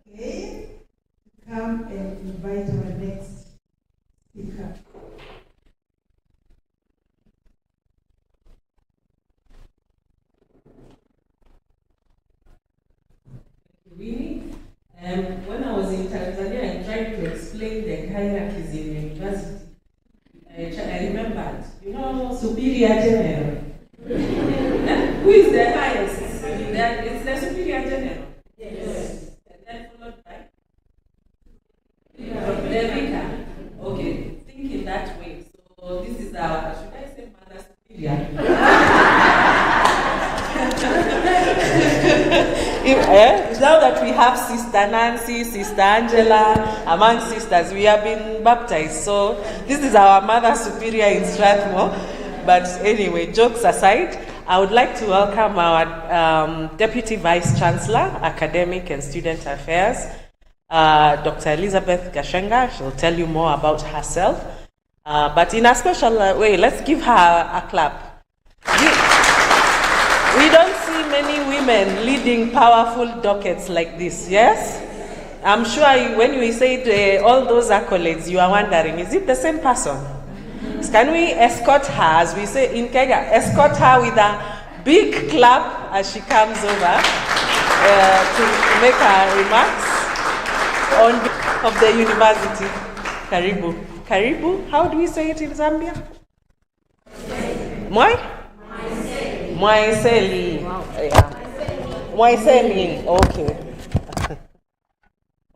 Okay, come and invite our next speaker. When I was in Tanzania, I tried to explain the hierarchies in university. I remembered, superior general. Who is the highest? It's the superior general. Yes. And then followed by? The vicar. Okay, think in that way. So this is our, should I say mother superior? Now that we have Sister Nancy, Sister Angela, among sisters, we have been baptized. So this is our Mother Superior in Strathmore. But anyway, jokes aside, I would like to welcome our Deputy Vice Chancellor, Academic and Student Affairs, Dr. Elizabeth Gashenga. She'll tell you more about herself. But in a special way, let's give her a clap. We don't see many women leading powerful dockets like this, yes? I'm sure when we say all those accolades, you are wondering, is it the same person? Can we escort her, as we say in Kenya, escort her with a big clap as she comes over to make her remarks on behalf of the university. Karibu. Karibu, how do we say it in Zambia? Moi? Mwaiseli. Mwaiseli. Okay.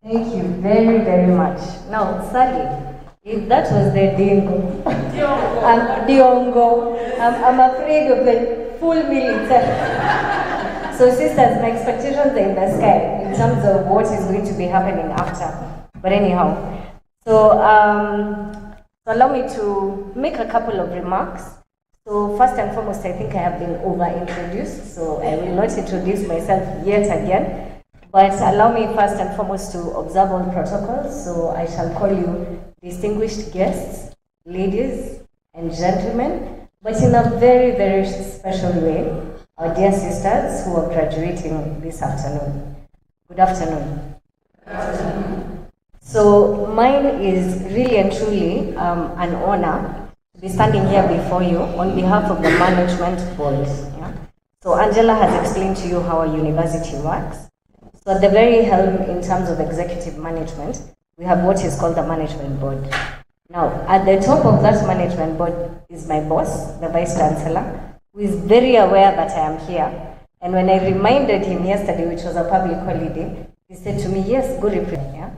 Thank you very, very much. Now, Sally, if that was the dingo, diongo, I'm afraid of the full meal itself. So, sisters, my expectations are in the sky in terms of what is going to be happening after. But anyhow, so allow me to make a couple of remarks. So first and foremost, I think I have been over-introduced, so I will not introduce myself yet again. But allow me first and foremost to observe all protocols. So I shall call you distinguished guests, ladies and gentlemen, but in a very, very special way, our dear sisters who are graduating this afternoon. Good afternoon. Good afternoon. So mine is really and truly an honor to be standing here before you on behalf of the management board. Yeah? So Angela has explained to you how our university works. So at the very helm in terms of executive management, we have what is called the management board. Now, at the top of that management board is my boss, the Vice Chancellor, who is very aware that I am here. And when I reminded him yesterday, which was a public holiday, he said to me, yes, go represent. Yeah?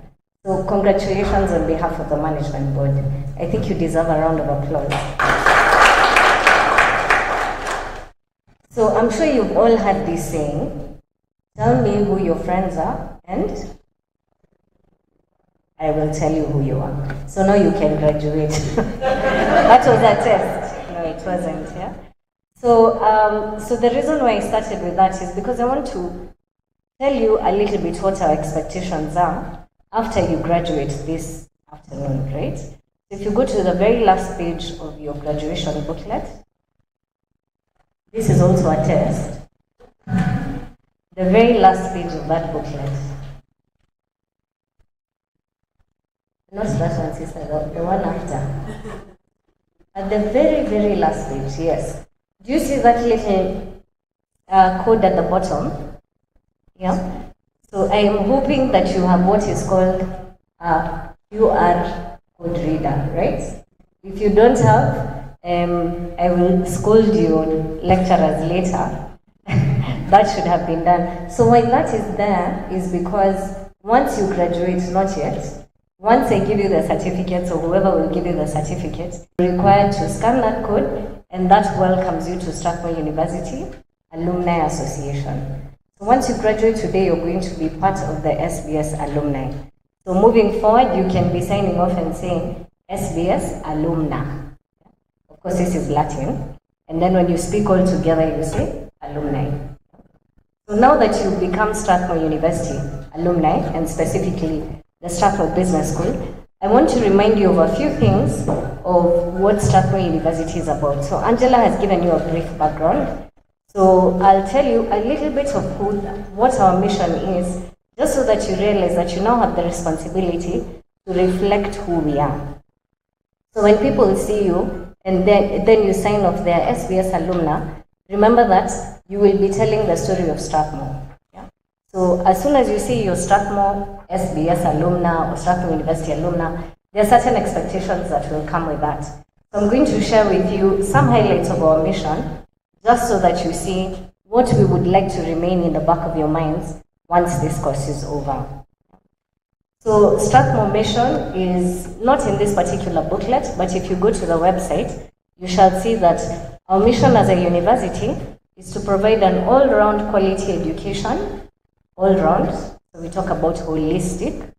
So congratulations on behalf of the management board. I think you deserve a round of applause. So I'm sure you've all heard this saying, tell me who your friends are, and I will tell you who you are. So now you can graduate. That was a test. No, it wasn't, yeah? So the reason why I started with that is because I want to tell you a little bit what our expectations are after you graduate this afternoon, right? If you go to the very last page of your graduation booklet, this is also a test. The very last page of that booklet. Not that one, sister, the one after. At the very, very last page, yes. Do you see that little code at the bottom? Yeah? So I am hoping that you have what is called a QR code reader, right? If you don't have, I will scold you lecturers later. That should have been done. So why that is there is because once you graduate, not yet, once I give you the certificate, or whoever will give you the certificate, you're required to scan that code, and that welcomes you to Strathmore University Alumni Association. So once you graduate today, you're going to be part of the SBS alumni. So moving forward, you can be signing off and saying SBS alumna. Of course, this is Latin. And then when you speak all together, you say alumni. So now that you've become Strathmore University alumni, and specifically the Strathmore Business School, I want to remind you of a few things of what Strathmore University is about. So Angela has given you a brief background. So I'll tell you a little bit of what our mission is, just so that you realize that you now have the responsibility to reflect who we are. So when people see you and then you sign off their SBS alumna, remember that you will be telling the story of Strathmore. Yeah? So as soon as you see your Strathmore SBS alumna or Strathmore University alumna, there are certain expectations that will come with that. So I'm going to share with you some highlights of our mission, just so that you see what we would like to remain in the back of your minds once this course is over. So Strathmore mission is not in this particular booklet, but if you go to the website, you shall see that our mission as a university is to provide an all-round quality education, all-round, so we talk about holistic.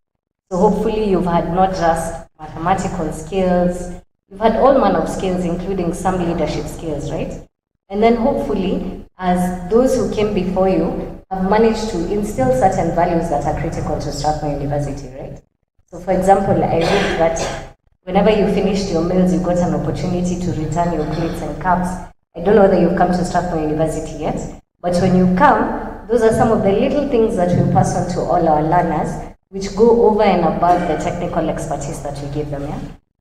So hopefully you've had not just mathematical skills, you've had all manner of skills, including some leadership skills, right? And then hopefully, as those who came before you have managed to instill certain values that are critical to Strathmore University, right? So for example, I read that whenever you finished your meals, you got an opportunity to return your plates and cups. I don't know whether you've come to Strathmore University yet, but when you come, those are some of the little things that we pass on to all our learners, which go over and above the technical expertise that we give them, yeah?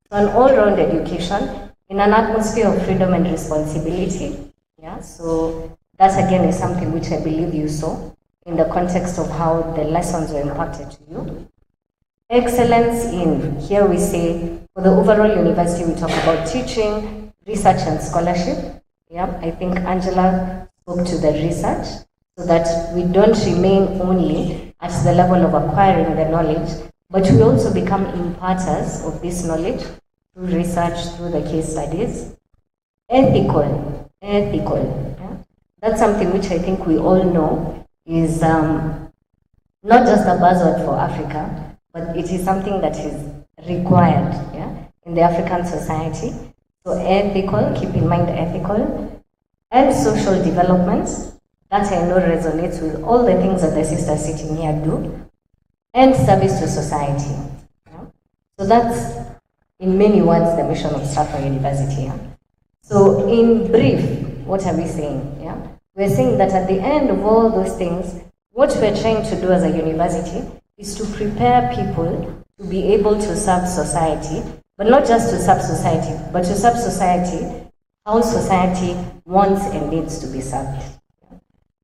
So an all-round education in an atmosphere of freedom and responsibility, yeah? So that again is something which I believe you saw in the context of how the lessons were impacted to you. Excellence in, here we say, for the overall university, we talk about teaching, research and scholarship. Yeah, I think Angela spoke to the research, so that we don't remain only at the level of acquiring the knowledge, but we also become imparters of this knowledge through research, through the case studies. Ethical. Yeah? That's something which I think we all know is not just a buzzword for Africa, but it is something that is required, yeah, in the African society. So ethical, keep in mind ethical, and social development, that I know resonates with all the things that the sisters sitting here do, and service to society. Yeah? So that's, in many words, the mission of Strathmore University. Yeah? So in brief, what are we saying? Yeah? We're saying that at the end of all those things, what we're trying to do as a university is to prepare people to be able to serve society, but not just to serve society, but to serve society how society wants and needs to be served.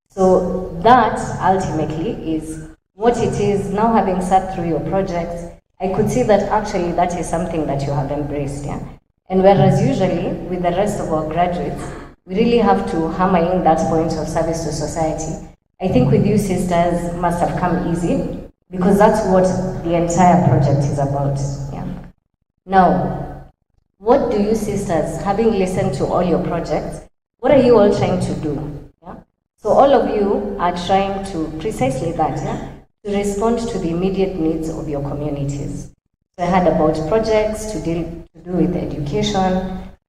So that ultimately is what it is. Now, having sat through your projects, I could see that actually that is something that you have embraced. Yeah? And whereas usually with the rest of our graduates, we really have to hammer in that point of service to society, I think with you sisters must have come easy, because that's what the entire project is about. Yeah. Now, what do you sisters, having listened to all your projects, what are you all trying to do? Yeah? So all of you are trying to precisely that, yeah? To respond to the immediate needs of your communities. So I had about projects to do with education.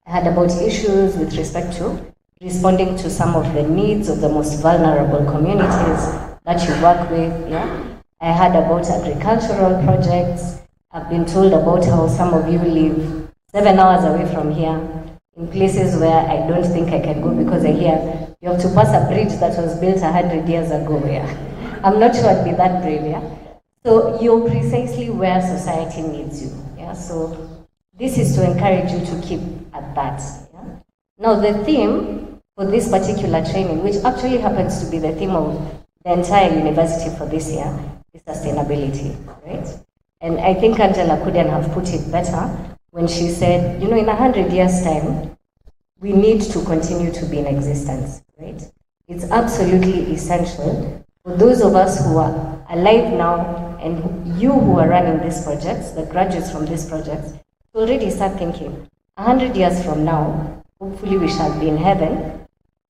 I had about issues with respect to responding to some of the needs of the most vulnerable communities that you work with. Yeah? I had about agricultural projects. I've been told about how some of you live 7 hours away from here, in places where I don't think I can go, because I hear you have to pass a bridge that was built 100 years ago. Yeah? I'm not sure I'd be that brave. Yeah? So you're precisely where society needs you. Yeah? So this is to encourage you to keep at that. Yeah? Now the theme for this particular training, which actually happens to be the theme of the entire university for this year, is sustainability, right? And I think Angela couldn't have put it better when she said, you know, in 100 years' time, we need to continue to be in existence, right? It's absolutely essential for those of us who are alive now and you who are running these projects, the graduates from these projects, to already start thinking, 100 years from now, hopefully we shall be in heaven.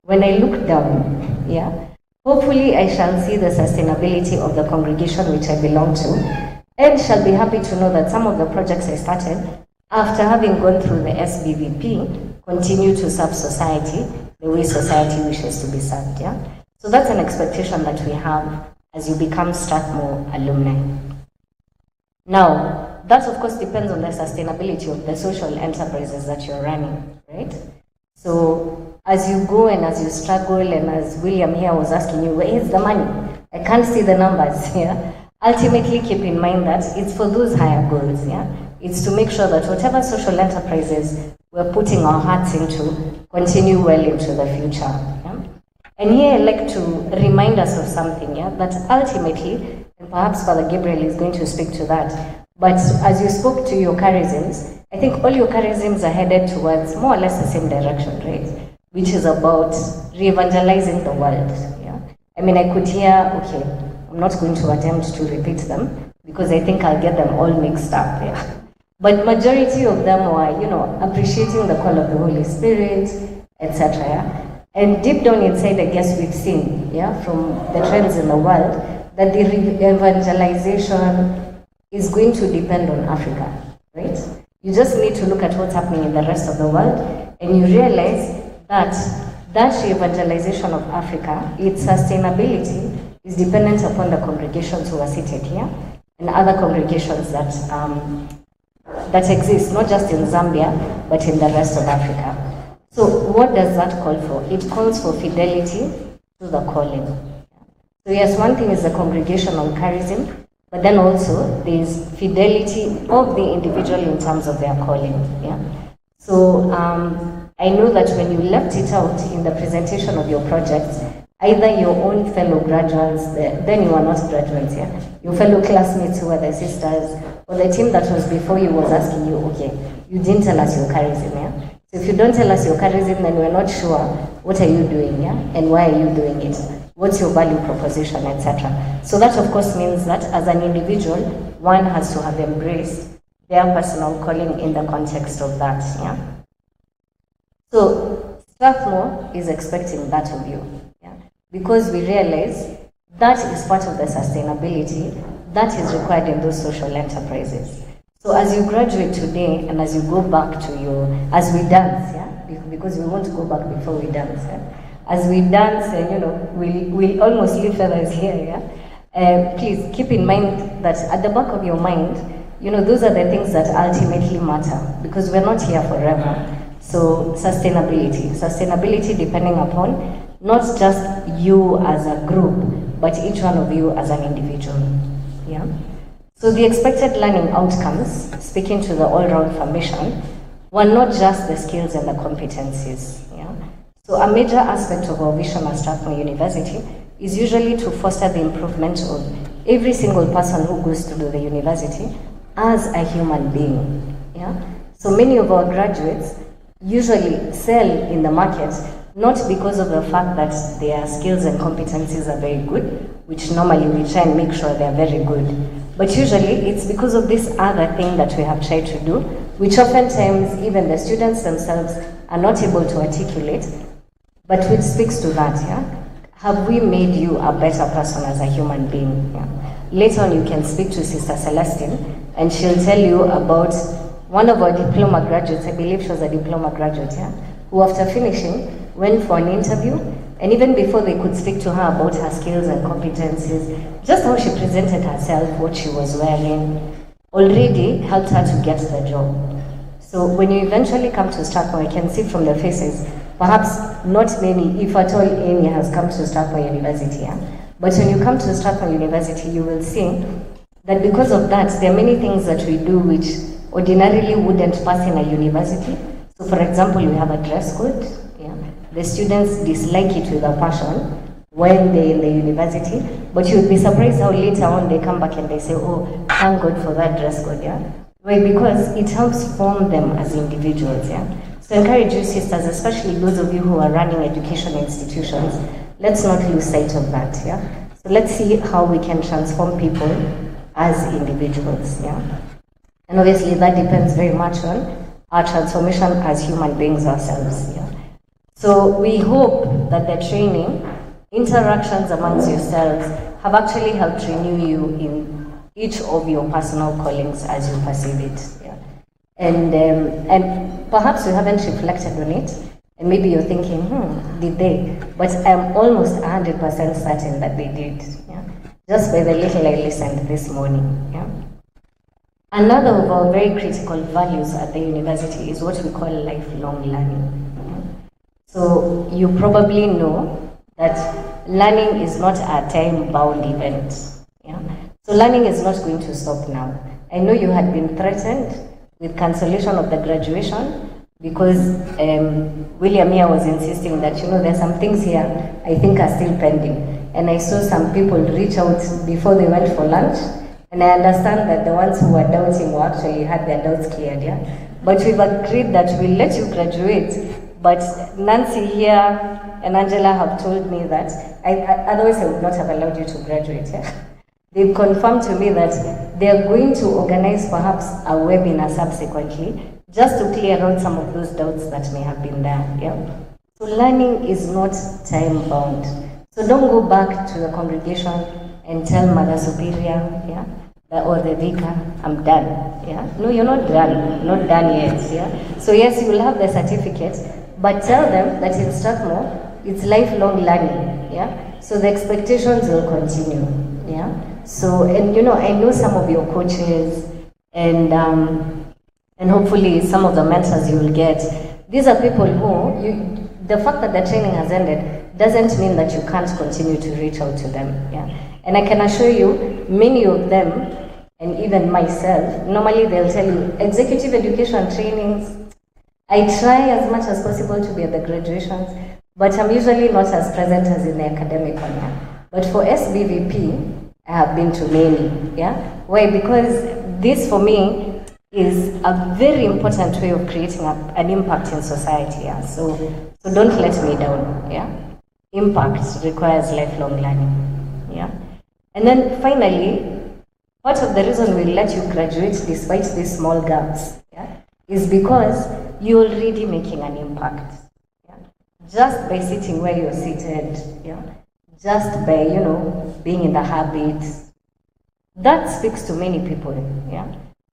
When I look down, yeah, hopefully I shall see the sustainability of the congregation which I belong to, and shall be happy to know that some of the projects I started, after having gone through the SBVP, continue to serve society the way society wishes to be served. Yeah? So that's an expectation that we have as you become Strathmore alumni. Now, that of course depends on the sustainability of the social enterprises that you're running, right? So as you go and as you struggle, and as William here was asking you, where is the money? I can't see the numbers here. Ultimately, keep in mind that it's for those higher goals, yeah? It's to make sure that whatever social enterprises we're putting our hearts into continue well into the future, yeah? And here I'd like to remind us of something, yeah? That ultimately, and perhaps Father Gabriel is going to speak to that, but as you spoke to your charisms, I think all your charisms are headed towards more or less the same direction, right? Which is about re-evangelizing the world, yeah? I mean, I could hear, okay, I'm not going to attempt to repeat them because I think I'll get them all mixed up, yeah? But majority of them were, you know, appreciating the call of the Holy Spirit, etc., yeah? And deep down inside, I guess we've seen, yeah, from the trends in the world, that the evangelization is going to depend on Africa, right? You just need to look at what's happening in the rest of the world, and you realize that that evangelization of Africa, its sustainability, is dependent upon the congregations who are seated here and other congregations that that exist, not just in Zambia, but in the rest of Africa. So what does that call for? It calls for fidelity to the calling. So yes, one thing is the congregational charism, but then also there's fidelity of the individual in terms of their calling. Yeah. So I know that when you left it out in the presentation of your projects, either your own fellow graduates, then you are not graduates, yeah? Your fellow classmates who are the sisters, or the team that was before you was asking you, okay, you didn't tell us your charism, yeah? So if you don't tell us your charism, then we're not sure what are you doing, yeah? And why are you doing it? What's your value proposition, etc. So that of course means that as an individual, one has to have embraced their personal calling in the context of that, yeah? So Strathmore is expecting that of you, yeah? Because we realize that is part of the sustainability that is required in those social enterprises. So as you graduate today and as you go back to as we dance, yeah? Because we want to go back before we dance, yeah? As we dance, and you know, we'll almost leave feathers here, yeah? Please keep in mind that at the back of your mind, you know, those are the things that ultimately matter, because we're not here forever. So sustainability depending upon not just you as a group, but each one of you as an individual, yeah? So the expected learning outcomes, speaking to the all-round formation, were not just the skills and the competencies, yeah? So a major aspect of our vision at Strathmore University is usually to foster the improvement of every single person who goes to the university as a human being, yeah? So many of our graduates usually sell in the market not because of the fact that their skills and competencies are very good, which normally we try and make sure they're very good, but usually it's because of this other thing that we have tried to do, which oftentimes even the students themselves are not able to articulate, but which speaks to that, yeah? Have we made you a better person as a human being? Yeah? Later on you can speak to Sister Celestine and she'll tell you about one of our diploma graduates, I believe she was a diploma graduate, yeah? Who after finishing went for an interview, and even before they could speak to her about her skills and competencies, just how she presented herself, what she was wearing, already helped her to get the job. So when you eventually come to Strathmore, I can see from the faces, perhaps not many, if at all any, has come to Strathmore University, yeah? But when you come to Strathmore University, you will see that because of that, there are many things that we do which ordinarily wouldn't pass in a university. So for example, we have a dress code, yeah? The students dislike it with a passion when they're in the university, but you'd be surprised how later on they come back and they say, oh, thank God for that dress code, yeah? Right, because it helps form them as individuals, yeah? So I encourage you sisters, especially those of you who are running education institutions, let's not lose sight of that, yeah? So let's see how we can transform people as individuals, yeah? And obviously that depends very much on our transformation as human beings ourselves, yeah? So we hope that the training, interactions amongst yourselves have actually helped renew you in each of your personal callings as you perceive it, yeah? And perhaps you haven't reflected on it, and maybe you're thinking, did they? But I'm almost 100% certain that they did, yeah? Just by the little I listened this morning. Yeah? Another of our very critical values at the university is what we call lifelong learning. Yeah? So you probably know that learning is not a time-bound event. Yeah? So learning is not going to stop now. I know you had been threatened with cancellation of the graduation because William here was insisting that, there's some things here I think are still pending. And I saw some people reach out before they went for lunch, and I understand that the ones who were doubting were actually had their doubts cleared, yeah? But we've agreed that we'll let you graduate. But Nancy here and Angela have told me that otherwise I would not have allowed you to graduate, yeah? They've confirmed to me that they're going to organize perhaps a webinar subsequently just to clear out some of those doubts that may have been there. Yeah? So learning is not time-bound. So don't go back to the congregation and tell Mother Superior, yeah, or the vicar, I'm done. Yeah? No, you're not done. Not done yet. Yeah? So yes, you will have the certificate, but tell them that in Strathmore, it's lifelong learning. Yeah? So the expectations will continue. Yeah? So, and I know some of your coaches and hopefully some of the mentors you will get. These are people who, the fact that the training has ended doesn't mean that you can't continue to reach out to them. Yeah? And I can assure you, many of them, and even myself, normally they'll tell you, executive education trainings, I try as much as possible to be at the graduations, but I'm usually not as present as in the academic one. Yeah? But for SBVP, I have been to many, yeah? Why? Because this for me is a very important way of creating an impact in society, yeah? So don't let me down, yeah? Impact requires lifelong learning, yeah? And then finally, part of the reason we let you graduate despite these small gaps, yeah, is because you're already making an impact, yeah? Just by sitting where you're seated, yeah? Just by, being in the habit. That speaks to many people, yeah?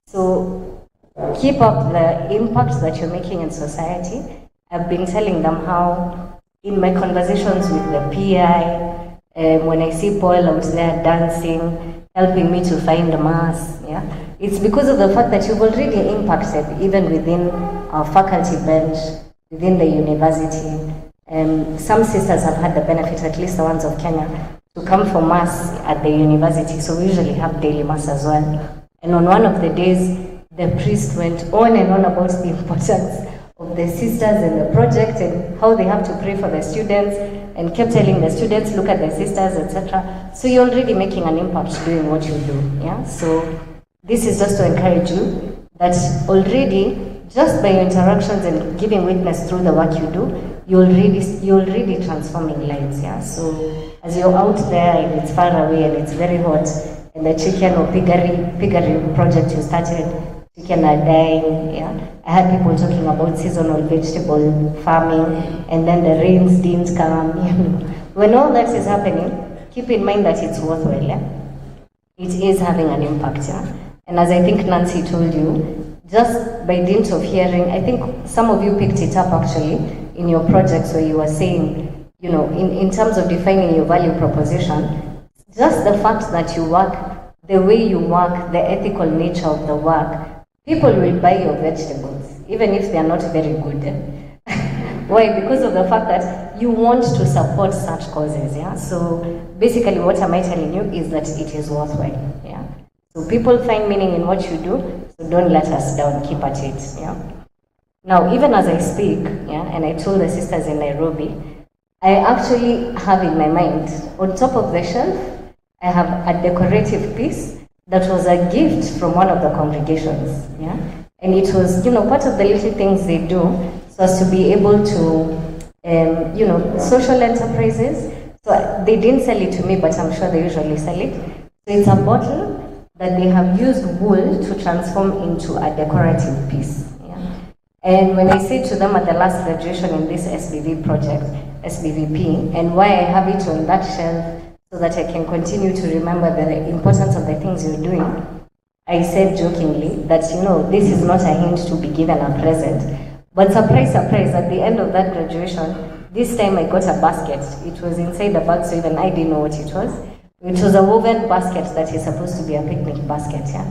So keep up the impact that you're making in society. I've been telling them how, in my conversations with the PI, when I see Paul out there dancing, helping me to find the mass, yeah? It's because of the fact that you've already impacted, even within our faculty bench, within the university. Some sisters have had the benefit, at least the ones of Kenya, to come for mass at the university. So we usually have daily mass as well. And on one of the days, the priest went on and on about the importance of the sisters and the project and how they have to pray for the students, and kept telling the students, look at the sisters, etc. So you're already making an impact doing what you do. Yeah. So this is just to encourage you that already, just by your interactions and giving witness through the work you do, you're already transforming lives, yeah? So as you're out there and it's far away and it's very hot, and the chicken or piggery project you started, chicken are dying, yeah? I had people talking about seasonal vegetable farming, and then the rains didn't come, When all that is happening, keep in mind that it's worthwhile, yeah? It is having an impact, yeah? And as I think Nancy told you, just by dint of hearing, I think some of you picked it up actually, in your projects where you were saying, in terms of defining your value proposition, just the fact that you work, the way you work, the ethical nature of the work, people will buy your vegetables, even if they are not very good. Why? Because of the fact that you want to support such causes, yeah? So basically what am I telling you is that it is worthwhile, yeah? So people find meaning in what you do, so don't let us down, keep at it, yeah? Now, even as I speak, yeah, and I told the sisters in Nairobi, I actually have in my mind, on top of the shelf, I have a decorative piece that was a gift from one of the congregations, yeah? And it was, part of the little things they do so as to be able to, social enterprises. So they didn't sell it to me, but I'm sure they usually sell it. So it's a bottle that they have used wool to transform into a decorative piece. And when I said to them at the last graduation in this SBV project, SBVP, and why I have it on that shelf so that I can continue to remember the importance of the things you're doing, I said jokingly that, this is not a hint to be given a present. But surprise, surprise, at the end of that graduation, this time I got a basket. It was inside the bag, so even I didn't know what it was. It was a woven basket that is supposed to be a picnic basket, yeah.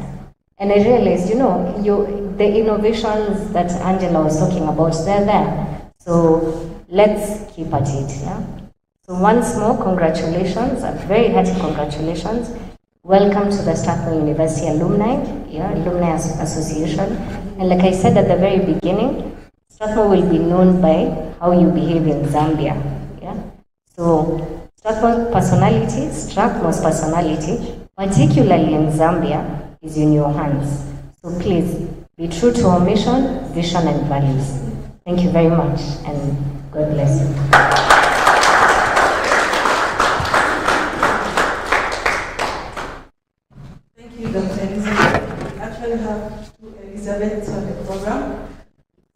And I realized, the innovations that Angela was talking about, they're there. So let's keep at it, yeah. So once more, congratulations, a very hearty congratulations. Welcome to the Strathmore University Alumni, Alumni Association. And like I said at the very beginning, Strathmore will be known by how you behave in Zambia, yeah. So Strathmore's personality, particularly in Zambia, is in your hands. So please, be true to our mission, vision, and values. Thank you very much, and God bless you. Thank you, Dr. Elizabeth. We actually have two Elizabeths on the program.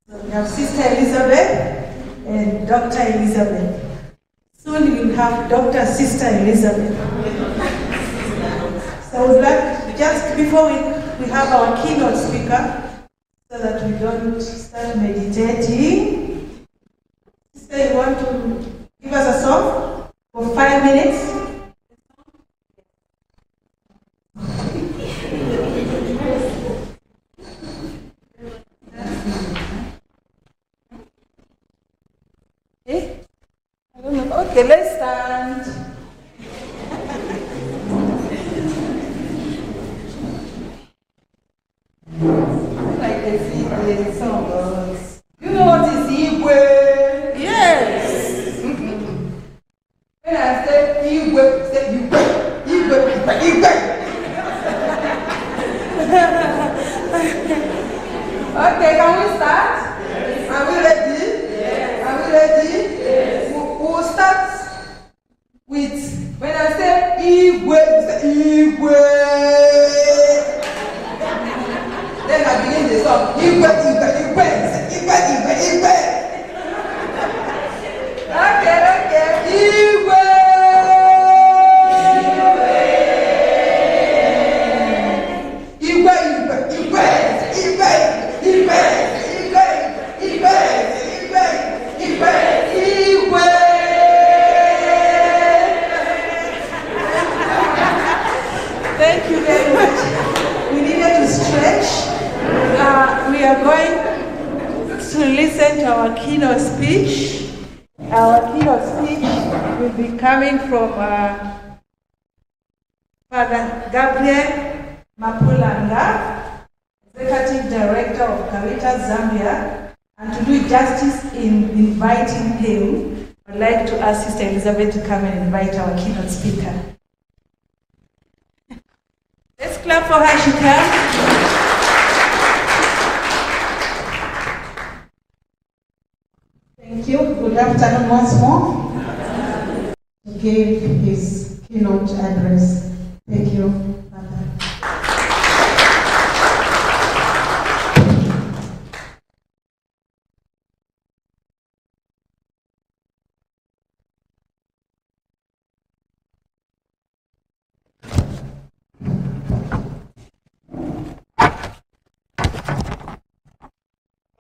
So we have Sister Elizabeth and Dr. Elizabeth. Soon we'll have Dr. Sister Elizabeth. So I would like, just before we have our keynote speaker, so that we don't start meditating. Sister, you want to give us a song for 5 minutes? I don't know. Okay, let's stand. Like the song goes. You know what is Igwe? Yes. When I say Igwe, say Igwe. Okay, can we start? Are we ready? Yes. Are we ready? Yes. We'll start with, when I say Igwe, you say Igwe. Then I begin the song. Igwe. Okay. Igwe. Thank you very much. We needed to stretch. We are going to listen to our keynote speech. Our keynote speech will be coming from Father Gabriel Mapulanga, Executive Director of Caritas Zambia. And to do justice in inviting him, I'd like to ask Sister Elizabeth to come and invite our keynote speaker. Let's clap for her, she comes. Thank you. Good afternoon once more. To give his keynote address. Thank you, Father.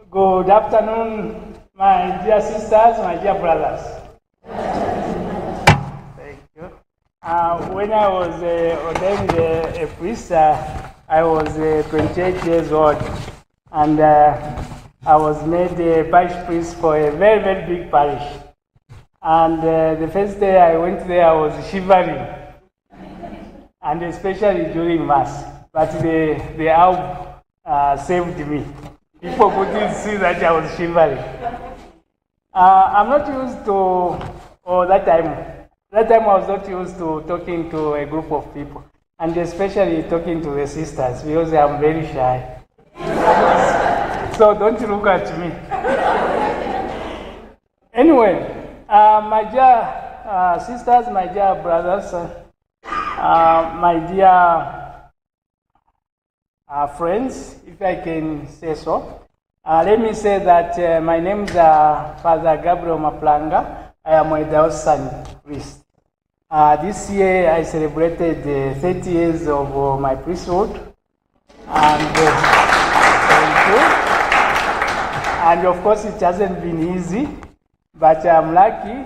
Good afternoon, my dear sisters, my dear brothers. Thank you. When I was ordained a priest, I was 28 years old, and I was made a parish priest for a very, very big parish. And the first day I went there, I was shivering, and especially during Mass. But the herb saved me. People couldn't see that I was shivering. I'm not used to, that time I was not used to talking to a group of people, and especially talking to the sisters, because I'm very shy. So don't look at me. Anyway, my dear sisters, my dear brothers, my dear friends, if I can say so. Let me say that my name is Father Gabriel Maplanga. I am a diocesan priest. This year I celebrated 30 years of my priesthood, And thank you. And of course, it hasn't been easy, but I'm lucky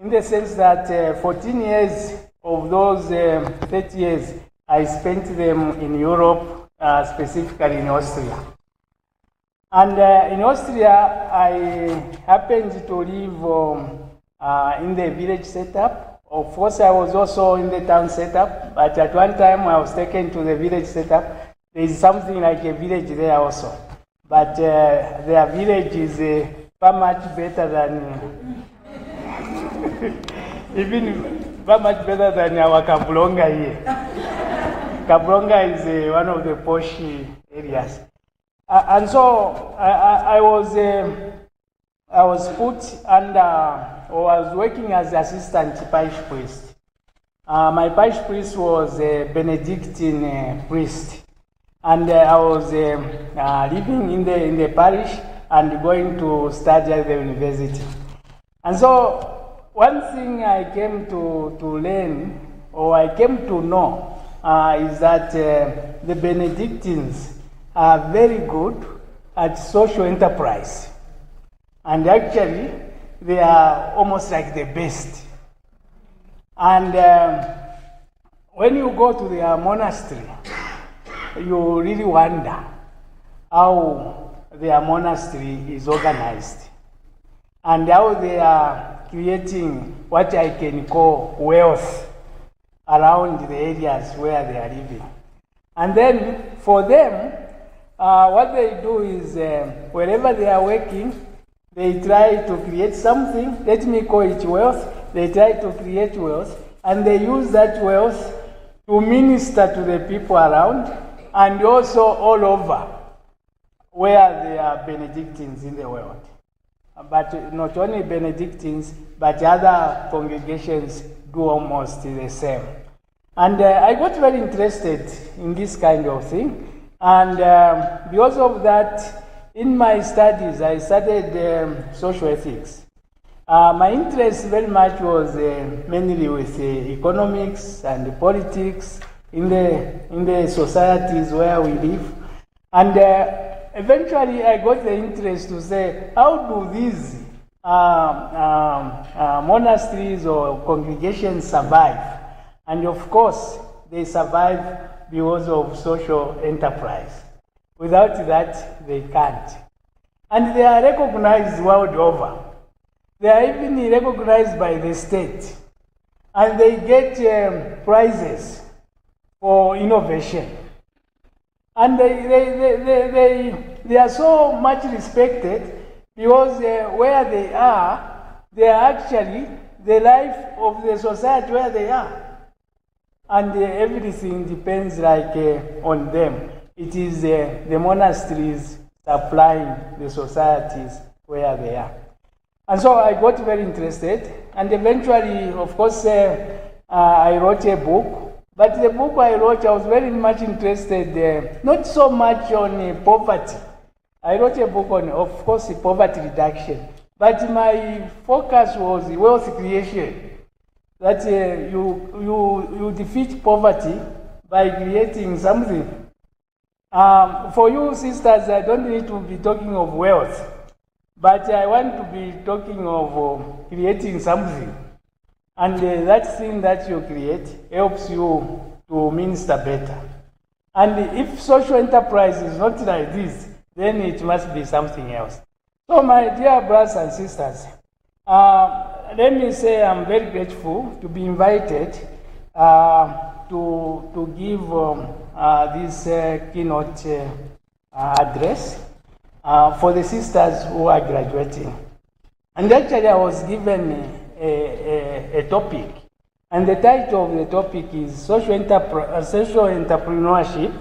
in the sense that 14 years of those 30 years, I spent them in Europe, specifically in Austria. And in Austria, I happened to live in the village setup. Of course, I was also in the town setup, but at one time I was taken to the village setup. There is something like a village there also. But their village is far much better than, even far much better than our Kabulonga here. Kabulonga is one of the posh areas. And so I was put under, or I was working as assistant parish priest. My parish priest was a Benedictine priest. And I was living in the parish and going to study at the university. And so one thing I came to learn, or I came to know, is that the Benedictines are very good at social enterprise. And actually, they are almost like the best. And when you go to their monastery, you really wonder how their monastery is organized and how they are creating what I can call wealth around the areas where they are living. And then for them, what they do is wherever they are working, they try to create something, let me call it wealth. They try to create wealth, and they use that wealth to minister to the people around and also all over where there are Benedictines in the world. But not only Benedictines, but other congregations do almost the same. And I got very interested in this kind of thing. And because of that, in my studies, I studied social ethics. My interest very much was mainly with economics and politics in the societies where we live. And eventually I got the interest to say, how do these monasteries or congregations survive? And of course, they survive because of social enterprise. Without that, they can't. And they are recognized world over. They are even recognized by the state. And they get prizes for innovation. And they are so much respected because where they are actually the life of the society where they are. And everything depends like on them. It is the monasteries supplying the societies where they are. And so I got very interested, and eventually, of course, I wrote a book. But the book I wrote, I was very much interested, not so much on poverty. I wrote a book on, of course, poverty reduction. But my focus was wealth creation. That you defeat poverty by creating something. For you sisters, I don't need to be talking of wealth, but I want to be talking of creating something. And that thing that you create helps you to minister better. And if social enterprise is not like this, then it must be something else. So my dear brothers and sisters, let me say I'm very grateful to be invited to give this keynote address for the sisters who are graduating. And actually I was given a topic, and the title of the topic is Social Entrepreneurship,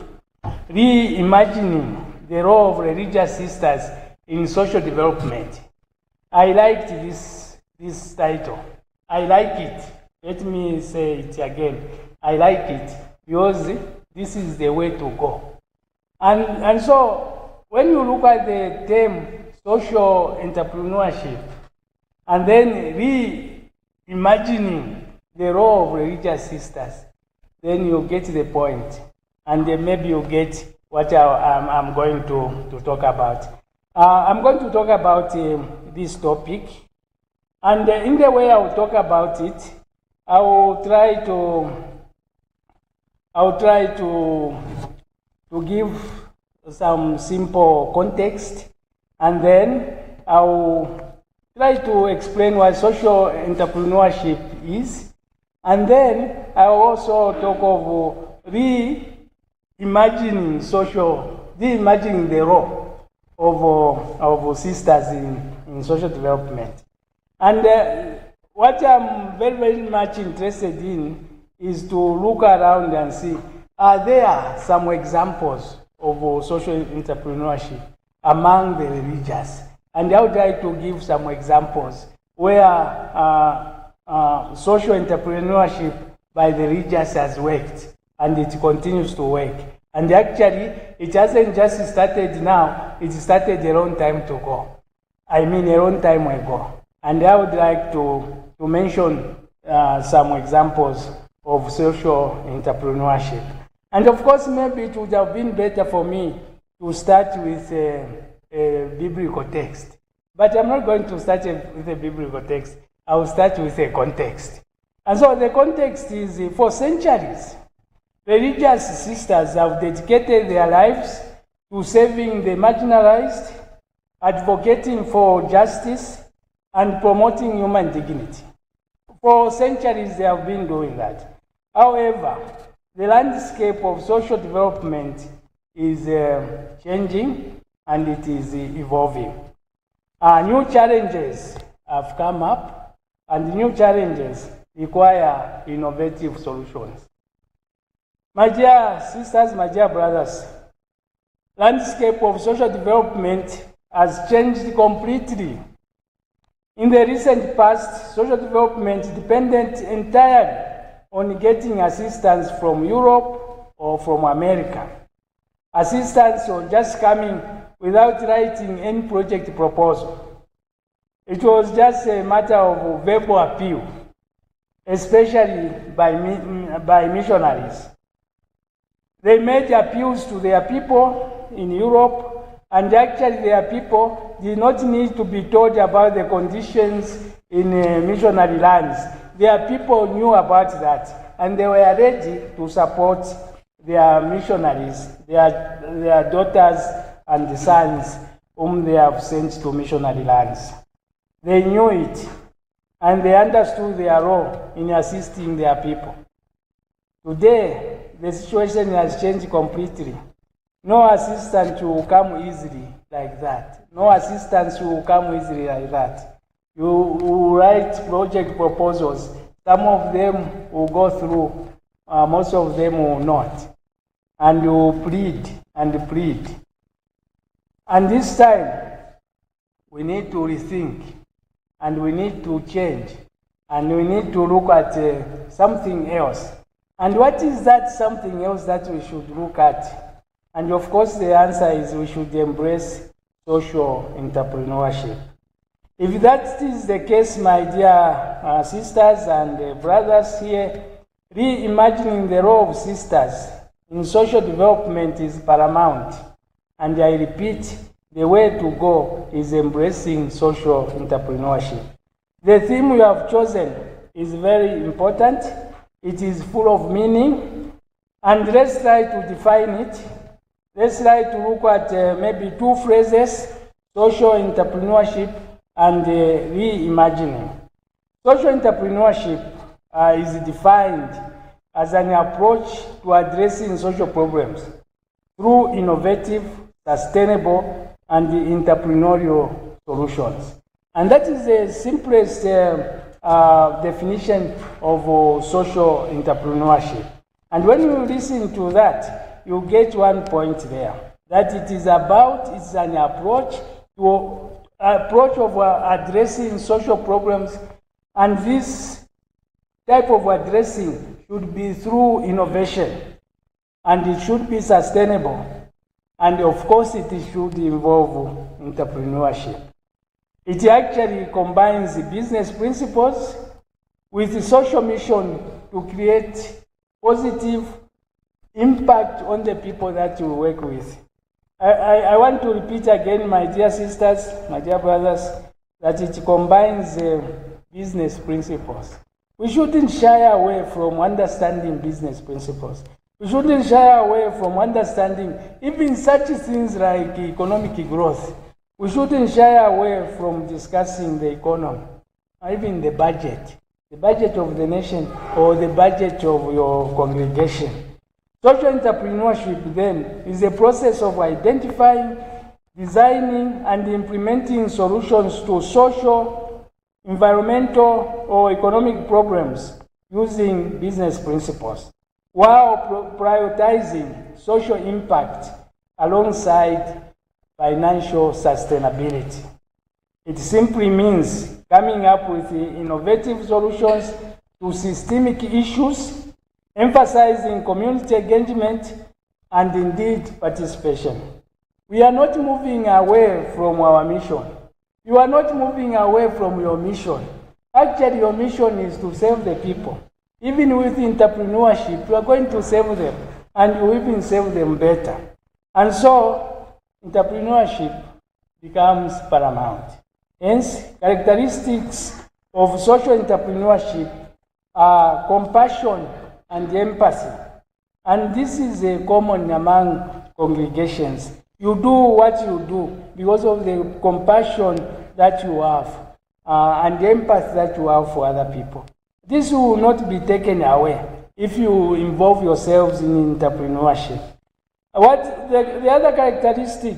Reimagining the Role of Religious Sisters in Social Development. I liked this title. I like it. Let me say it again. I like it because this is the way to go. And so when you look at the term social entrepreneurship and then reimagining the role of religious sisters, then you get the point, and then maybe you get what I'm going to talk about. I'm going to talk about this topic, and in the way I will talk about it, I will try to give some simple context, and then I will try to explain what social entrepreneurship is, and then I will also talk of reimagining the role of sisters in social development. And what I'm very, very much interested in is to look around and see, are there some examples of social entrepreneurship among the religious? And I would like to give some examples where social entrepreneurship by the religious has worked, and it continues to work. And actually, it hasn't just started now, it started a long time ago. I mean, a long time ago. And I would like to mention some examples of social entrepreneurship. And of course, maybe it would have been better for me to start with a biblical text. But I'm not going to start with a biblical text. I will start with a context. And so the context is, for centuries, religious sisters have dedicated their lives to saving the marginalized, advocating for justice, and promoting human dignity. For centuries, they have been doing that. However, the landscape of social development is changing, and it is evolving. New challenges have come up, and new challenges require innovative solutions. My dear sisters, my dear brothers, landscape of social development has changed completely. In the recent past, social development depended entirely on getting assistance from Europe or from America. Assistance was just coming without writing any project proposal. It was just a matter of verbal appeal, especially by missionaries. They made appeals to their people in Europe, and actually their people did not need to be told about the conditions in missionary lands. Their people knew about that, and they were ready to support their missionaries, their daughters and sons whom they have sent to missionary lands. They knew it, and they understood their role in assisting their people. Today, the situation has changed completely. No assistance will come easily like that. No assistance will come easily like that. You will write project proposals. Some of them will go through, most of them will not. And you will plead and plead. And this time, we need to rethink, and we need to change, and we need to look at something else. And what is that something else that we should look at? And of course, the answer is we should embrace social entrepreneurship. If that is the case, my dear sisters and brothers here, reimagining the role of sisters in social development is paramount. And I repeat, the way to go is embracing social entrepreneurship. The theme we have chosen is very important. It is full of meaning, and let's try to define it. Let's try to look at maybe two phrases: social entrepreneurship and reimagining. Social entrepreneurship is defined as an approach to addressing social problems through innovative, sustainable, and entrepreneurial solutions. And that is the simplest definition of social entrepreneurship. And when you listen to that, you get one point there, that it is an approach of addressing social problems, and this type of addressing should be through innovation, and it should be sustainable, and of course it should involve entrepreneurship. It actually combines the business principles with the social mission to create positive impact on the people that you work with. I want to repeat again, my dear sisters, my dear brothers, that it combines business principles. We shouldn't shy away from understanding business principles. We shouldn't shy away from understanding even such things like economic growth. We shouldn't shy away from discussing the economy, even the budget of the nation or the budget of your congregation. Social entrepreneurship then is a process of identifying, designing, and implementing solutions to social, environmental, or economic problems using business principles, while prioritizing social impact alongside financial sustainability. It simply means coming up with innovative solutions to systemic issues, emphasizing community engagement and indeed participation. We are not moving away from our mission. You are not moving away from your mission. Actually, your mission is to serve the people. Even with entrepreneurship, you are going to serve them, and you even serve them better. And so, entrepreneurship becomes paramount. Hence, characteristics of social entrepreneurship are compassion and empathy. And this is common among congregations. You do what you do because of the compassion that you have and the empathy that you have for other people. This will not be taken away if you involve yourselves in entrepreneurship. The other characteristic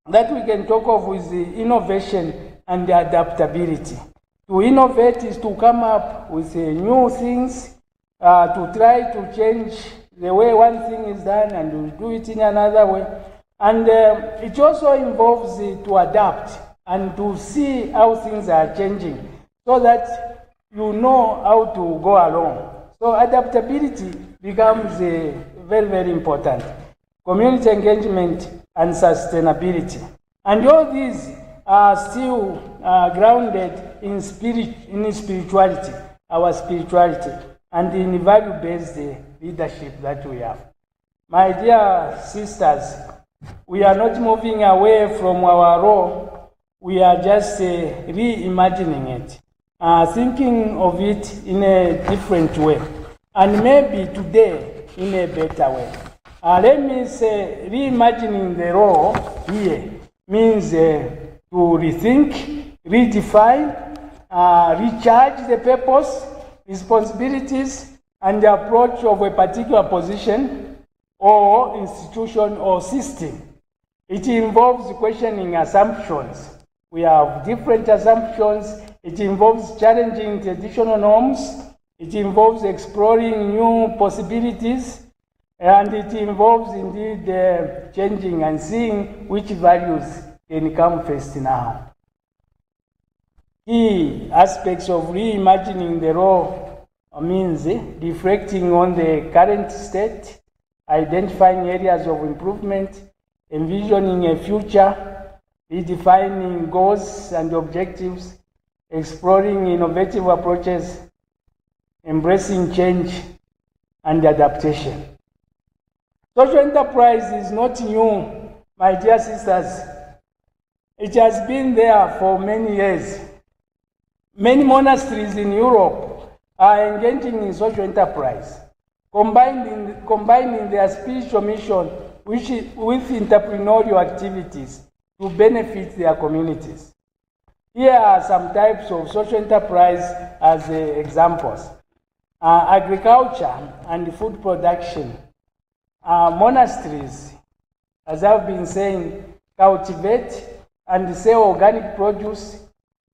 that we can talk of is the innovation and the adaptability. To innovate is to come up with new things, to try to change the way one thing is done and to do it in another way. And it also involves to adapt and to see how things are changing so that you know how to go along. So adaptability becomes very, very important. Community engagement and sustainability. And all these are still grounded in spirituality, our spirituality, and in value-based leadership that we have. My dear sisters, we are not moving away from our role, we are just reimagining it, thinking of it in a different way, and maybe today in a better way. Let me say, reimagining the role here means to rethink, redefine, recharge the purpose, responsibilities, and the approach of a particular position or institution or system. It involves questioning assumptions. We have different assumptions. It involves challenging traditional norms. It involves exploring new possibilities. And it involves indeed changing and seeing which values can come first now. Key aspects of reimagining the role means reflecting on the current state, identifying areas of improvement, envisioning a future, redefining goals and objectives, exploring innovative approaches, embracing change and adaptation. Social enterprise is not new, my dear sisters. It has been there for many years. Many monasteries in Europe are engaging in social enterprise, combining their spiritual mission with entrepreneurial activities to benefit their communities. Here are some types of social enterprise as examples. Agriculture and food production. Monasteries, as I've been saying, cultivate and sell organic produce.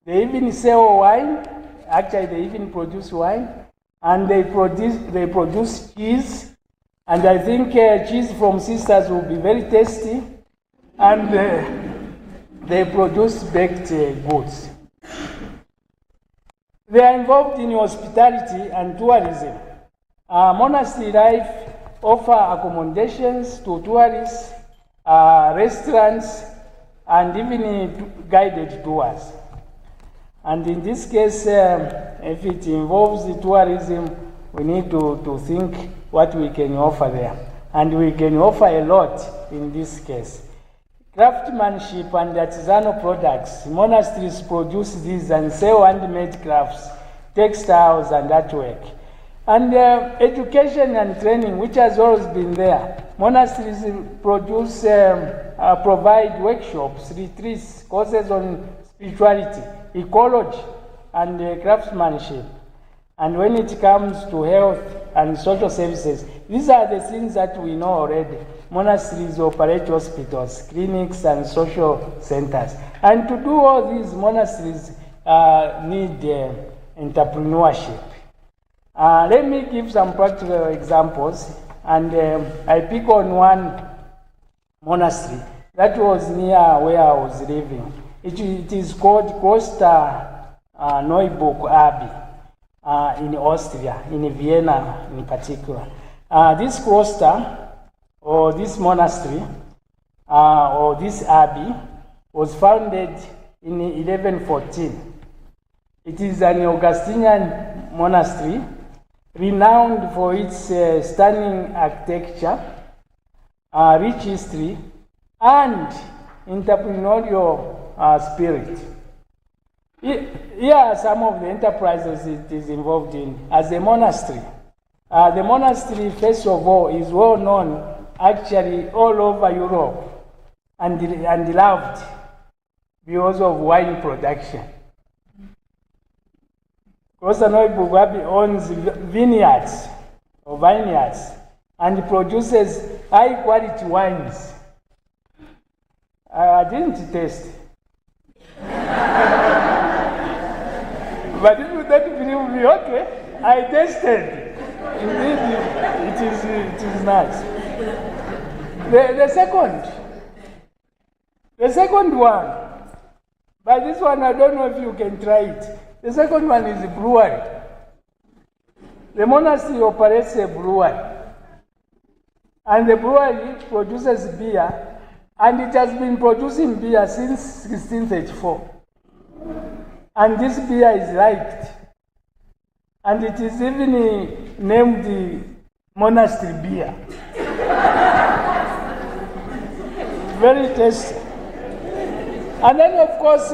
They even sell wine. Actually, they even produce wine. And they produce cheese. And I think cheese from sisters will be very tasty. And they produce baked goods. They are involved in hospitality and tourism. Monastery life offer accommodations to tourists, restaurants, and even guided tours. And in this case, if it involves the tourism, we need to think what we can offer there. And we can offer a lot in this case. Craftsmanship and artisanal products. Monasteries produce these and sell handmade crafts, textiles and artwork. And education and training, which has always been there. Monasteries provide workshops, retreats, courses on spirituality, ecology, and craftsmanship. And when it comes to health and social services, these are the things that we know already. Monasteries operate hospitals, clinics, and social centers. And to do all these, monasteries need entrepreneurship. Let me give some practical examples. And I pick on one monastery that was near where I was living. It is called Kloster Neuburg Abbey in Austria, in Vienna in particular. This kloster, or this monastery, or this abbey, was founded in 1114. It is an Augustinian monastery, renowned for its stunning architecture, rich history, and entrepreneurial spirit. Here are some of the enterprises it is involved in as a monastery. The monastery, first of all, is well known actually all over Europe and loved because of wine production. Kloster Neuburg Abbey owns vineyards and produces high quality wines. I didn't taste. But if you don't believe me, okay, I tasted. Indeed, it is nice. The second one, but this one I don't know if you can try it. The second one is a brewery. The monastery operates a brewery. And the brewery produces beer, and it has been producing beer since 1634. And this beer is liked. And it is even named the monastery beer. Very tasty. And then, of course,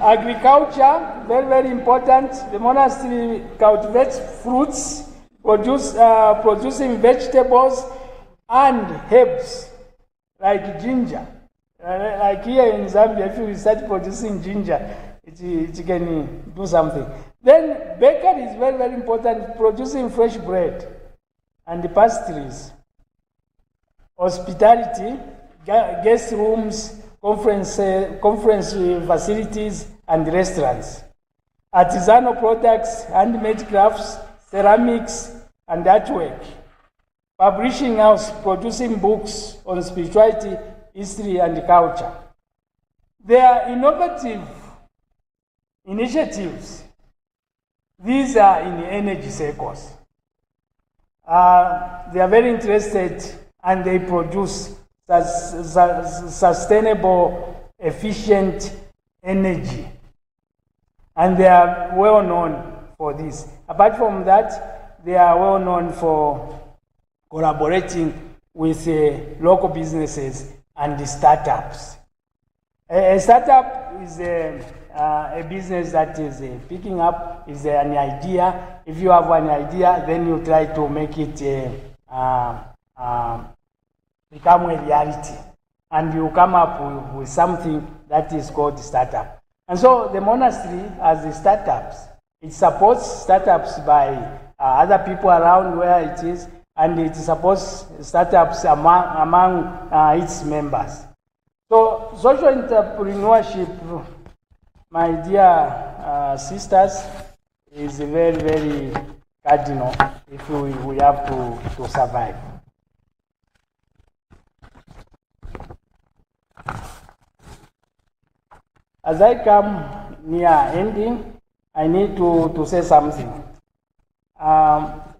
agriculture, very, very important. The monastery cultivates fruits, producing vegetables and herbs, like ginger. Like here in Zambia, if you start producing ginger, it can do something. Then bakery is very, very important, producing fresh bread and pastries. Hospitality, guest rooms, conference facilities, and restaurants. Artisanal products, handmade crafts, ceramics, and artwork. Publishing house, producing books on spirituality, history, and culture. There are innovative initiatives. These are in the energy circles. They are very interested and they produce sustainable, efficient energy. And they are well known for this. Apart from that, they are well known for collaborating with local businesses and startups. A startup is a business that is picking up, is an idea. If you have an idea, then you try to make it become a reality. And you come up with something that is called startup. And so the monastery has the startups. It supports startups by other people around where it is, and it supports startups among its members. So social entrepreneurship, my dear sisters, is very, very cardinal if we have to survive. As I come near ending, I need to say something.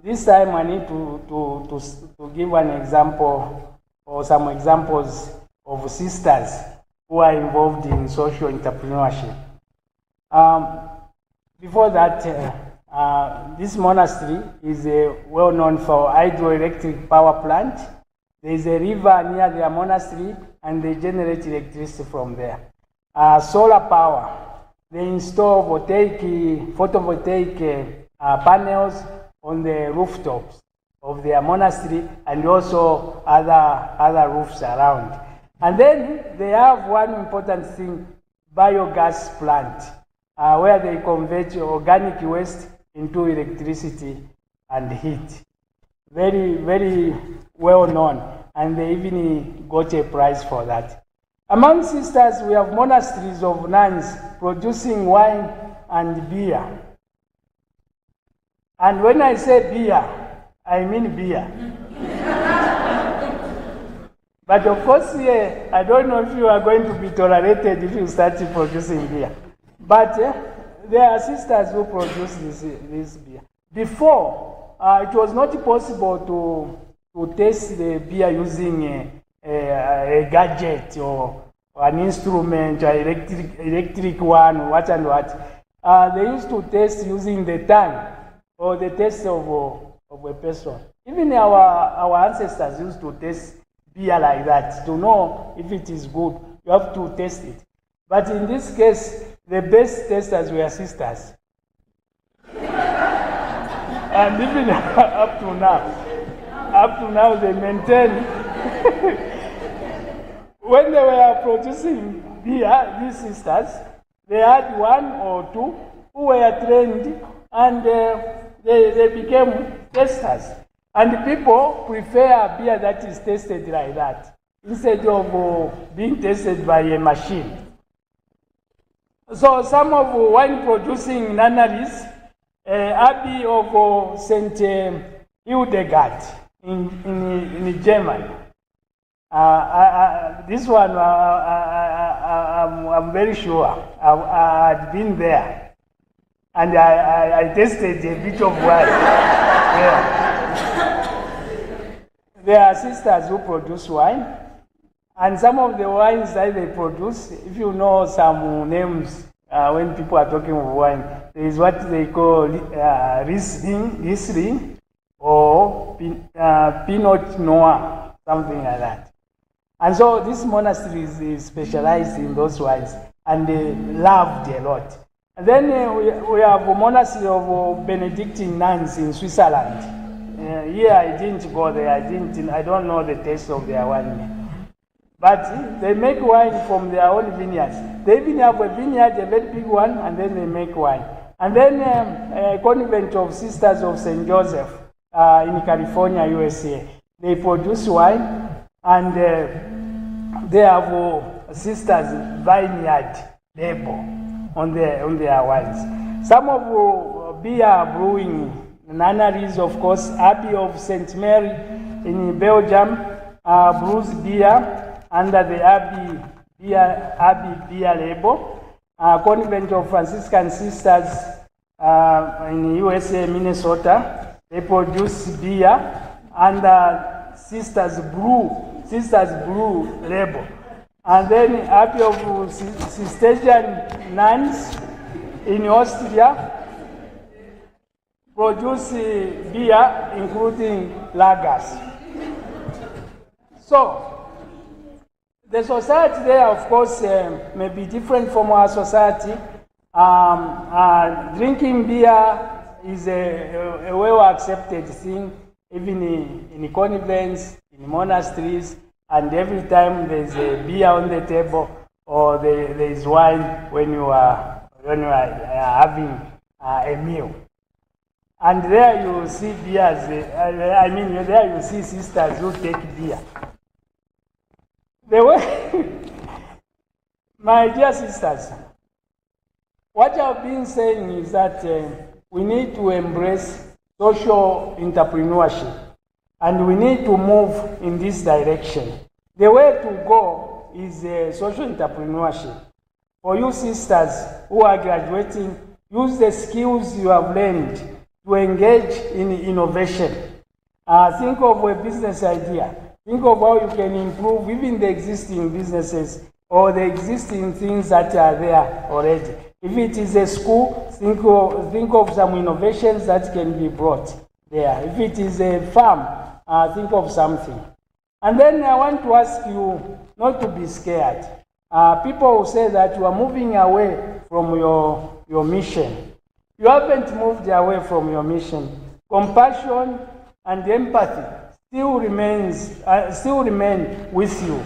This time I need to give an example or some examples of sisters who are involved in social entrepreneurship. Before that, This monastery is well known for hydroelectric power plant. There is a river near their monastery, and they generate electricity from there. Solar power. They install photovoltaic panels on the rooftops of their monastery and also other roofs around. And then they have one important thing, biogas plant, where they convert organic waste into electricity and heat. Very, very well known, and they even got a prize for that. Among sisters, we have monasteries of nuns producing wine and beer. And when I say beer, I mean beer. But of course, I don't know if you are going to be tolerated if you start producing beer. But there are sisters who produce this beer. Before, it was not possible to taste the beer using a gadget or an instrument, or electric one, what and what. They used to taste using the tongue or the taste of a person. Even our ancestors used to taste beer like that. To know if it is good, you have to taste it. But in this case, the best testers were sisters. And even up to now they maintain. When they were producing beer, these sisters, they had one or two who were trained, and they became testers. And people prefer beer that is tasted like that, instead of being tasted by a machine. So some of wine producing nunneries, Abbey of St. Hildegard in Germany. This one, I'm very sure. I had been there, and I tasted a bit of wine. Yeah. There are sisters who produce wine, and some of the wines that they produce, if you know some names, when people are talking of wine, there is what they call Riesling or Pinot Noir, something like that. And so this monastery is specialized in those wines, and they loved a lot. And then we have a monastery of Benedictine nuns in Switzerland. Here I didn't go there. I don't know the taste of their wine. But they make wine from their own vineyards. They even have a vineyard, a very big one, and then they make wine. And then a convent of Sisters of St. Joseph in California, USA. They produce wine, and they have Sisters Vineyard label on their wines. Some of beer brewing nunneries, of course, Abbey of St. Mary in Belgium brews beer under the Abbey beer label. Convent of Franciscan Sisters in USA, Minnesota, they produce beer under Sisters Brew label. And then Abbey of Cistercian nuns in Austria produce beer, including lagers. So, the society there, of course, may be different from our society. Drinking beer is a well-accepted thing, even in convents, in monasteries, and every time there's a beer on the table or there is wine when you are having a meal. And there you see beers, there you see sisters who take beer. My dear sisters, what I've been saying is that we need to embrace social entrepreneurship, and we need to move in this direction. The way to go is social entrepreneurship. For you sisters who are graduating, use the skills you have learned to engage in innovation. Think of a business idea. Think of how you can improve even the existing businesses or the existing things that are there already. If it is a school, think of some innovations that can be brought there. If it is a farm, think of something. And then I want to ask you not to be scared. People will say that you are moving away from your mission. You haven't moved away from your mission. Compassion and empathy still remain with you.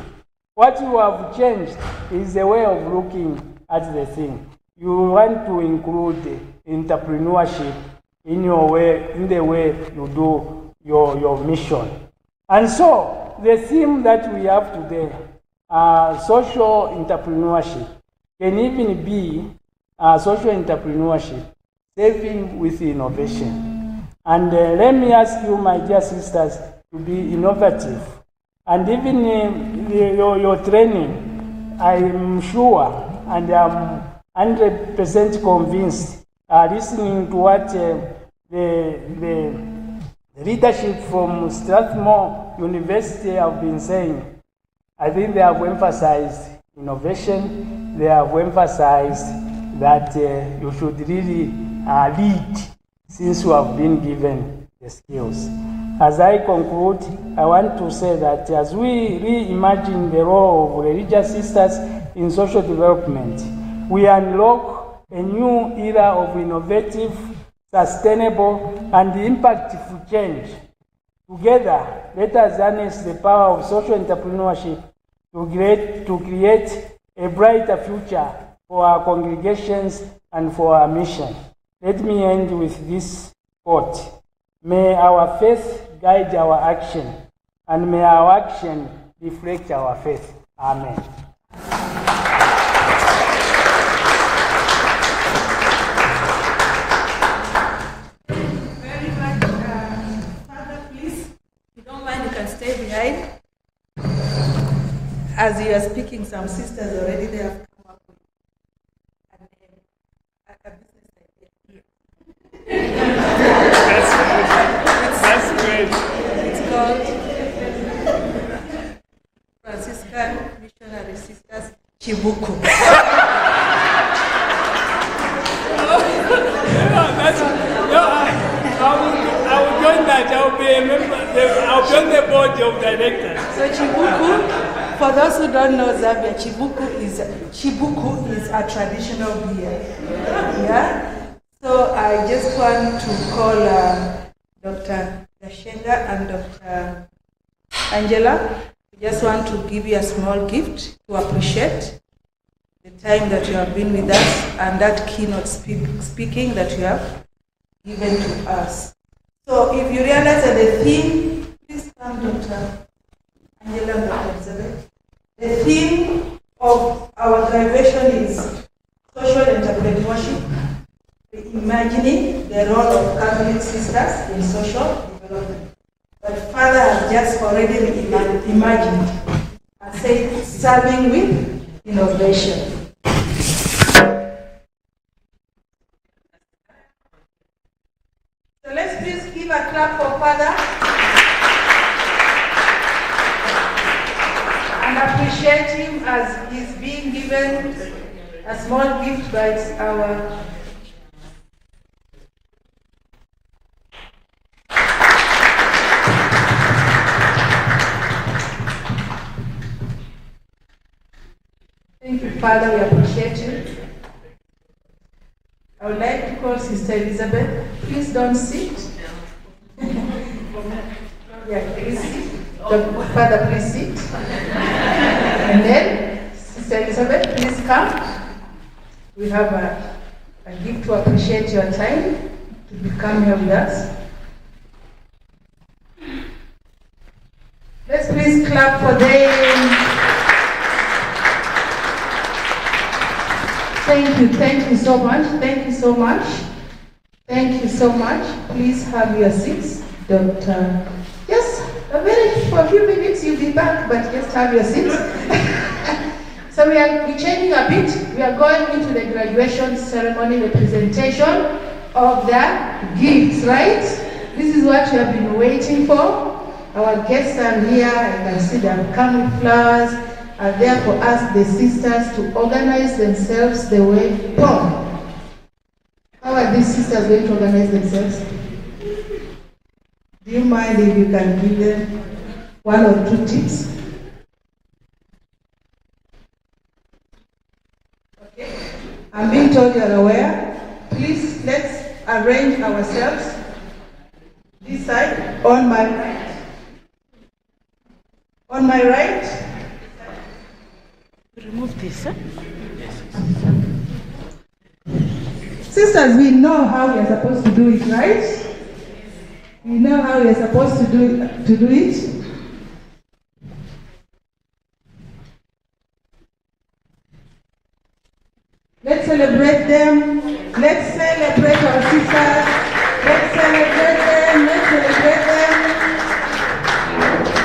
What you have changed is the way of looking at the thing. You want to include entrepreneurship in the way you do your mission. And so the theme that we have today, social entrepreneurship, can even be social entrepreneurship, saving with innovation. And let me ask you, my dear sisters, to be innovative. And even your training, I'm sure, and I'm 100% convinced, listening to what the leadership from Strathmore University have been saying, I think they have emphasized innovation. They have emphasized that you should really lead since you have been given the skills. As I conclude, I want to say that as we reimagine the role of religious sisters in social development, we unlock a new era of innovative, sustainable, and impactful change. Together, let us harness the power of social entrepreneurship to create a brighter future for our congregations and for our mission. Let me end with this quote. May our faith guide our action, and may our action reflect our faith. Amen. Very much. Father, please, if you don't mind, you can stay behind. As you are speaking, some sisters already they have come up with a business idea. That's great. It's called Franciscan Missionary Sisters Chibuku. I will join that. I will be a member. I'll be on the board of directors. So Chibuku, for those who don't know Zambia, Chibuku is a traditional beer. Yeah. So I just want to call Dr. Gashenga and Dr. Angela. We just want to give you a small gift to appreciate the time that you have been with us and that keynote speaking that you have given to us. So if you realize that the theme, please come, Dr. Angela and Dr. Elizabeth. The theme of our graduation is social entrepreneurship, reimagining the role of Catholic sisters in social development. But Father has just already reimagined and said, serving with innovation. So let's please give a clap for Father and appreciate him as he's being given a small gift by our Thank you, Father, we appreciate you. I would like to call Sister Elizabeth. Please don't sit. Yeah, please sit. Father, please sit. And then, Sister Elizabeth, please come. We have a gift to appreciate your time to become here with us. Let's please clap for them. Thank you so much. Thank you so much. Thank you so much. Please have your seats. Yes, for a few minutes you'll be back, but just have your seats. So we're changing a bit. We are going into the graduation ceremony, the presentation of the gifts, right? This is what you have been waiting for. Our guests are here. I can see them come with flowers. Are there for us, the sisters, to organize themselves the way God these sisters going to organize themselves? Do you mind if you can give them 1 or 2 tips? Okay. I'm being told you are aware. Please, let's arrange ourselves. This side, on my right. On my right. Remove this, huh? Sisters, we know how we are supposed to do it, right? We know how we are supposed to do it. Let's celebrate them. Let's celebrate our sisters. Let's celebrate them. Let's celebrate them.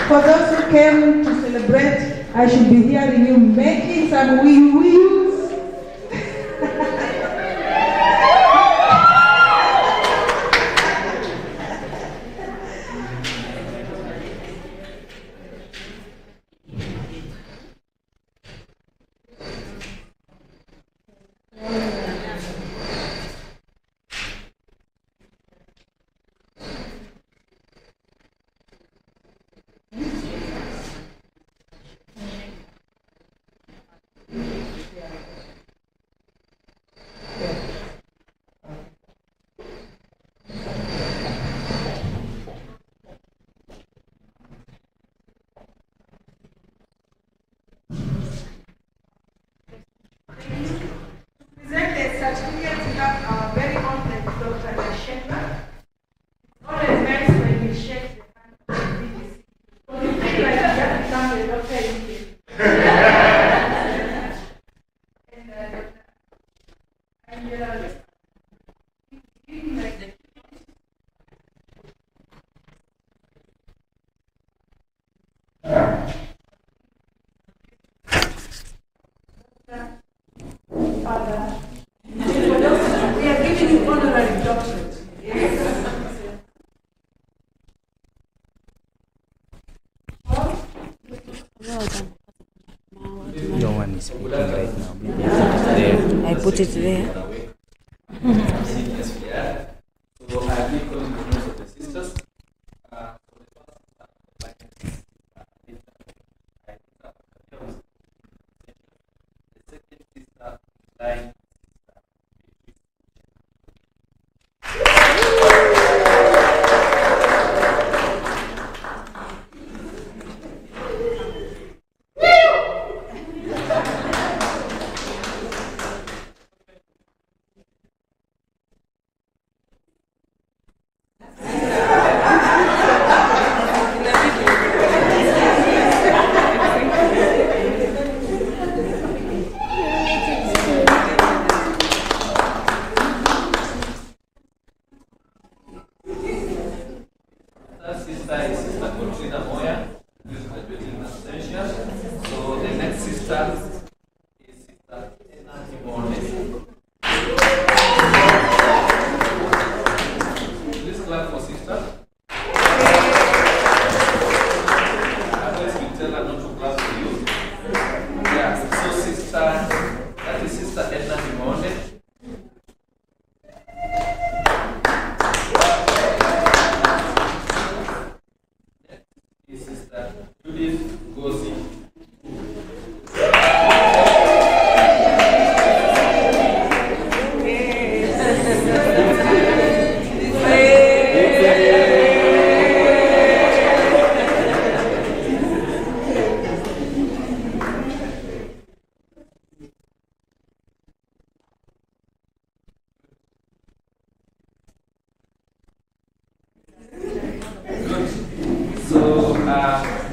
For those who came to celebrate, I should be hearing you making some wheels. No one is speaking right now. I put it there. So I give contributions of the sisters. The second sister line.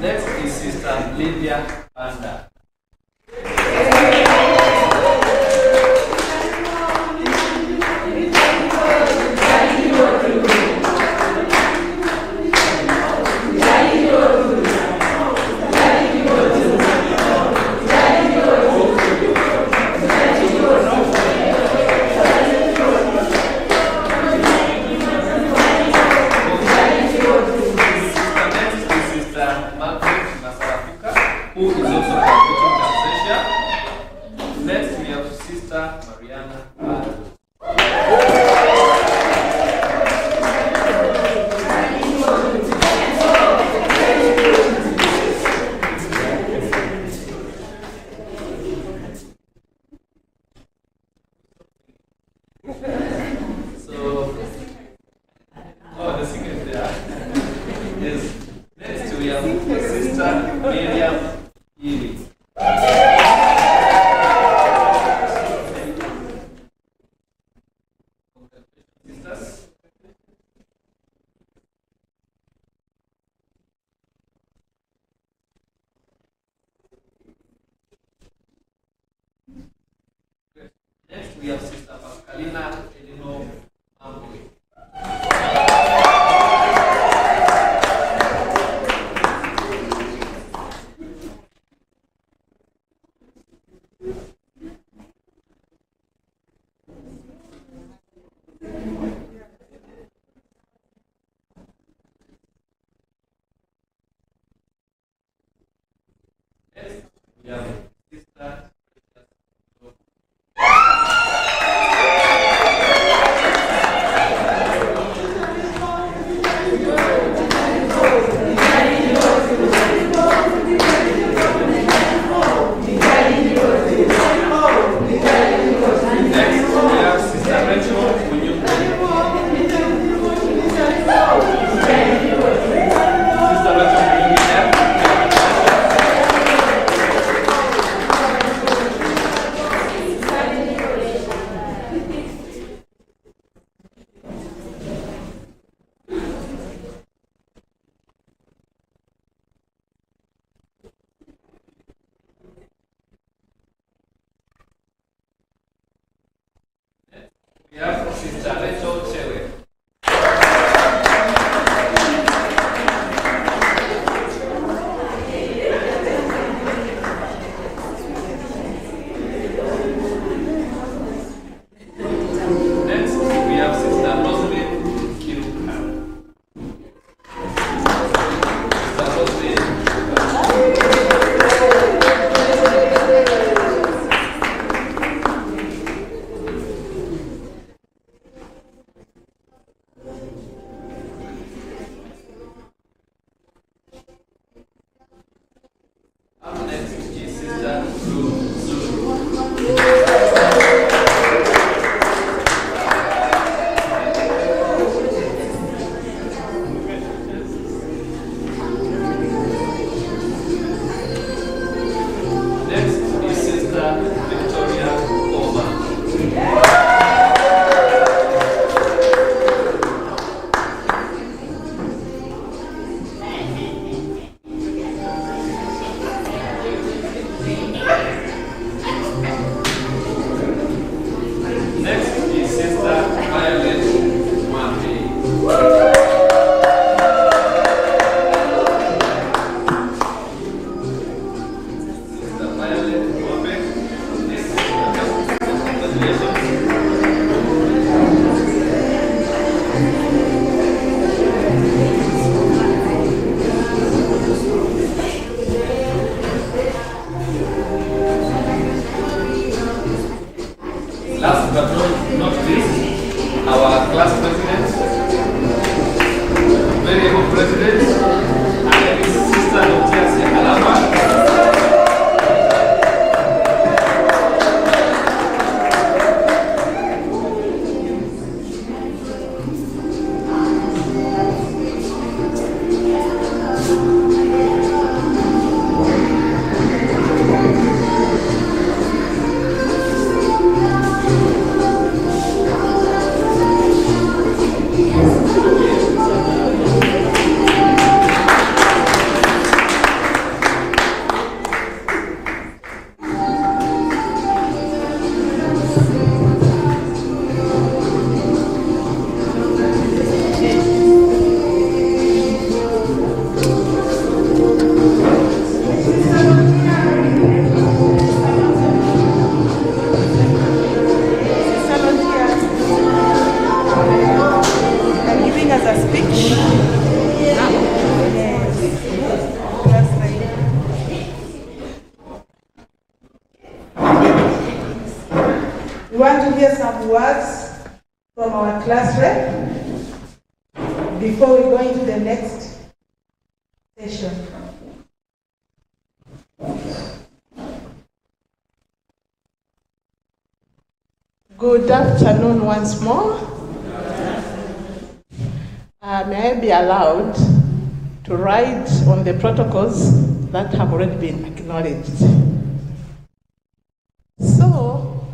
Next is Sister Lydia Panda. Who is also Yes. Next we have Sister Miriam Iri. Sisters. Next we have Sister Pascalina Elino Amboy. Next we have Sister we have Sister Rachel Chewe. Next, we have Sister Roslyn Kiruka. Sister Roslyn Up next is Sister Zulu. Next is Sister Victoria Oma. Next is Sister Violet Mwambe. Sister Violet Mwambe. Yes, congratulations. Last but not least, our class president, very able president, and his sister Notias Alama. want to hear some words from our class rep before we go into the next session. Good afternoon once more. May I be allowed to ride on the protocols that have already been acknowledged. So,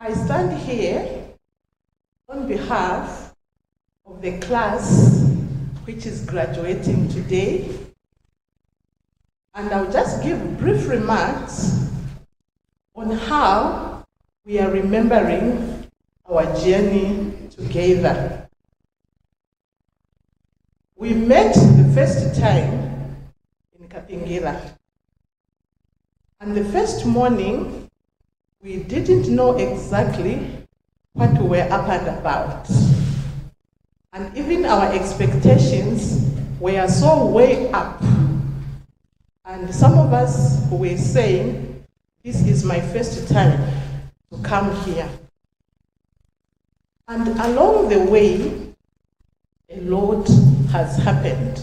I stand here on behalf of the class which is graduating today, and I'll just give brief remarks on how we are remembering our journey together. We met the first time in Kapingila, and the first morning we didn't know exactly what we were up and about. And even our expectations were so way up. And some of us were saying, this is my first time to come here. And along the way, a lot has happened.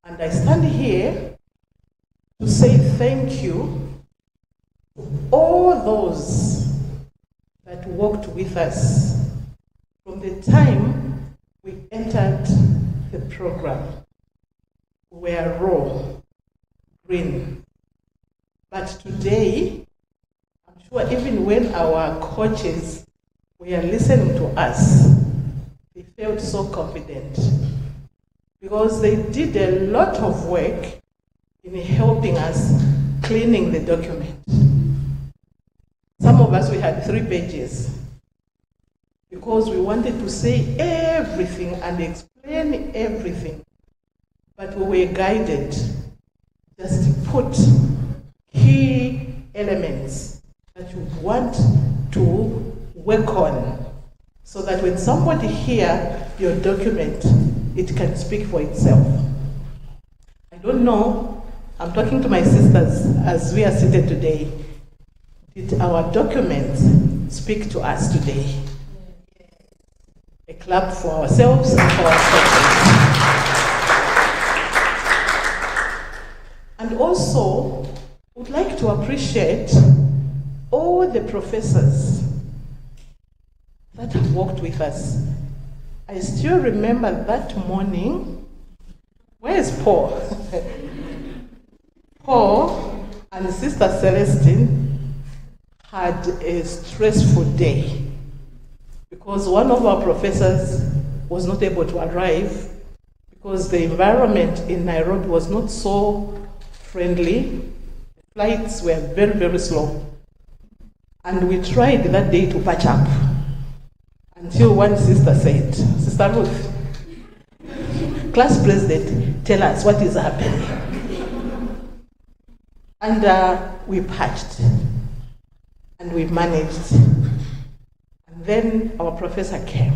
And I stand here to say thank you to all those that worked with us from the time we entered the program. We were raw, green. But today, I'm sure even when our coaches were listening to us, they felt so confident because they did a lot of work in helping us cleaning the document. Some of us, we had 3 pages because we wanted to say everything and explain everything, but we were guided just to put key elements that you want to work on so that when somebody hears your document, it can speak for itself. I don't know, I'm talking to my sisters as we are seated today. Did our documents speak to us today? A clap for ourselves and for our coaches. And also, would like to appreciate all the professors that have worked with us. I still remember that morning. Where is Paul? Paul and Sister Celestine had a stressful day because one of our professors was not able to arrive because the environment in Nairobi was not so friendly. Flights were very, very slow. And we tried that day to patch up until one sister said, Sister Ruth, class president, tell us what is happening. And we patched and we managed. And then our professor came.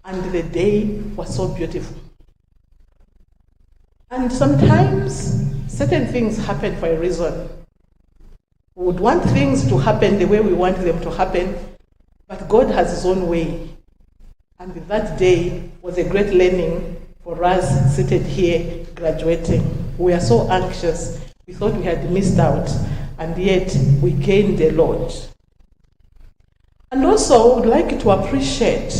And the day was so beautiful. And sometimes certain things happen for a reason. We would want things to happen the way we want them to happen, but God has His own way. And that day was a great learning for us seated here graduating. We are so anxious. We thought we had missed out, and yet we gained a lot. And also, I would like to appreciate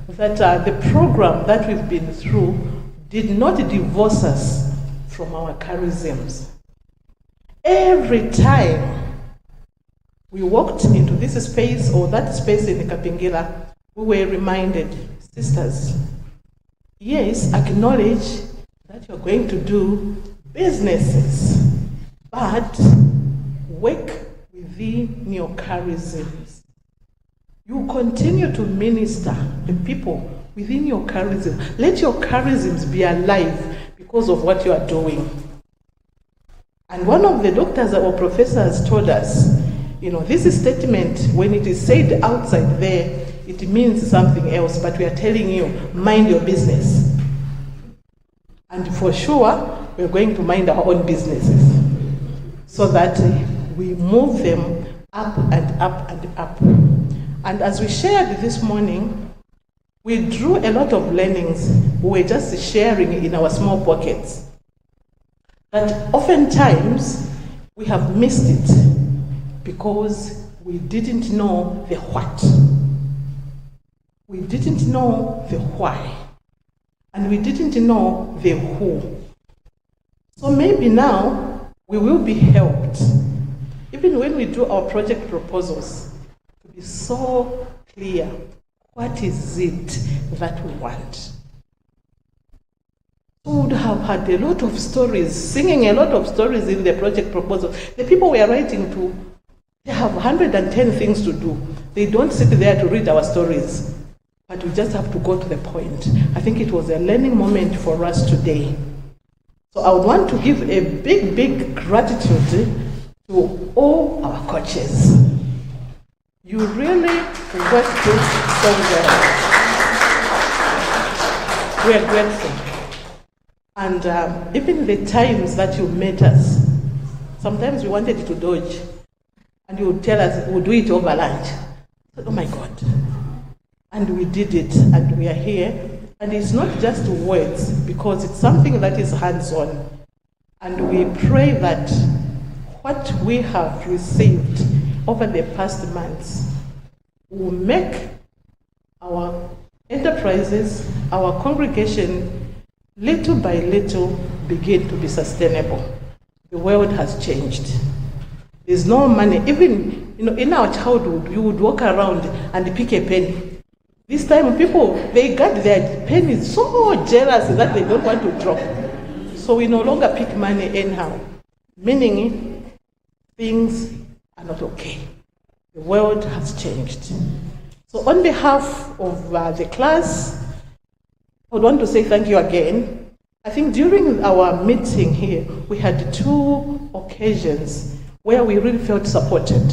that the program that we've been through did not divorce us from our charisms. Every time we walked into this space or that space in Kapingila, we were reminded, sisters, yes, acknowledge that you're going to do businesses, but work within your charisms. You continue to minister the people within your charism. Let your charisms be alive because of what you are doing. And one of the doctors or professors told us, this statement, when it is said outside there, it means something else, but we are telling you, mind your business. And for sure, we're going to mind our own businesses so that we move them up and up and up. And as we shared this morning, we drew a lot of learnings. We were just sharing in our small pockets. That oftentimes we have missed it because we didn't know the what. we didn't know the why, and we didn't know the who. So maybe now we will be helped, even when we do our project proposals, to be so clear, what is it that we want? We would have had a lot of stories, singing a lot of stories in the project proposal. The people we are writing to, they have 110 things to do. They don't sit there to read our stories, but we just have to go to the point. I think it was a learning moment for us today. So I would want to give a big, big gratitude to all our coaches. You really worked this so well. We are grateful. And even the times that you met us, sometimes we wanted to dodge, and you would tell us, we'll do it over lunch. Oh my God. And we did it, and we are here. And it's not just words, because it's something that is hands-on. And we pray that what we have received over the past months will make our enterprises, our congregation, little by little, begin to be sustainable. The world has changed. There's no money. Even in our childhood, you would walk around and pick a penny. This time, people, they got their pennies so jealous that they don't want to drop. So we no longer pick money anyhow, meaning things are not okay. The world has changed. So on behalf of the class, I would want to say thank you again. I think during our meeting here, we had 2 occasions where we really felt supported.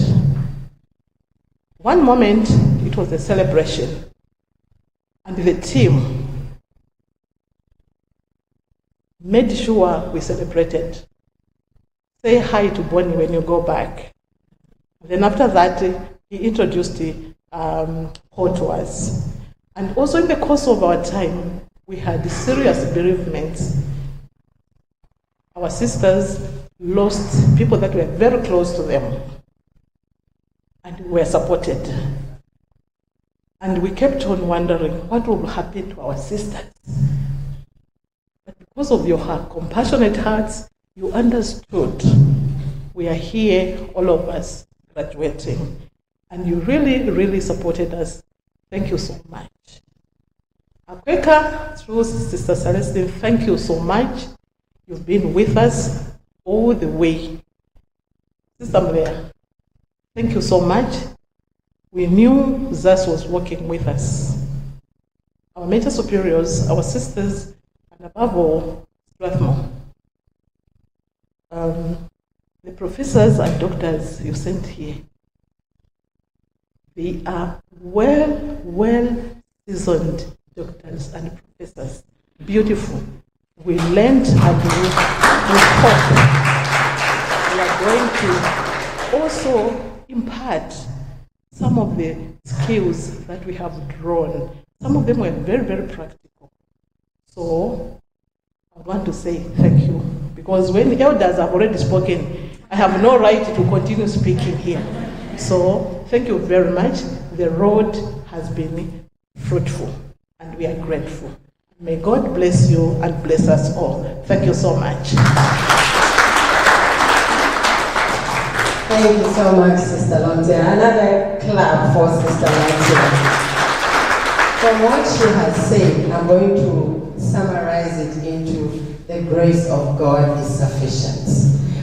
One moment, it was a celebration, and the team made sure we celebrated. Say hi to Bonnie when you go back. And then after that, he introduced the Paul to us. And also in the course of our time, we had serious bereavements. Our sisters lost people that were very close to them, and we were supported. And we kept on wondering what will happen to our sisters. But because of your compassionate hearts, you understood. We are here, all of us, graduating. And you really, really supported us. Thank you so much. Akweka, through Sister Celestine, thank you so much. You've been with us all the way. Sister Mlea, thank you so much. We knew Zas was working with us. Our mentor superiors, our sisters, and above all, Strathmore. The professors and doctors you sent here, they are well seasoned doctors and professors. Beautiful. We learned and we hope we are going to also impart some of the skills that we have drawn. Some of them were very, very practical. So I want to say thank you, because when elders have already spoken, I have no right to continue speaking here. So thank you very much. The road has been fruitful, and we are grateful. May God bless you and bless us all. Thank you so much. Thank you so much, Sister Lontia. Another clap for Sister Lontia. From what she has said, I'm going to summarize it into the grace of God is sufficient.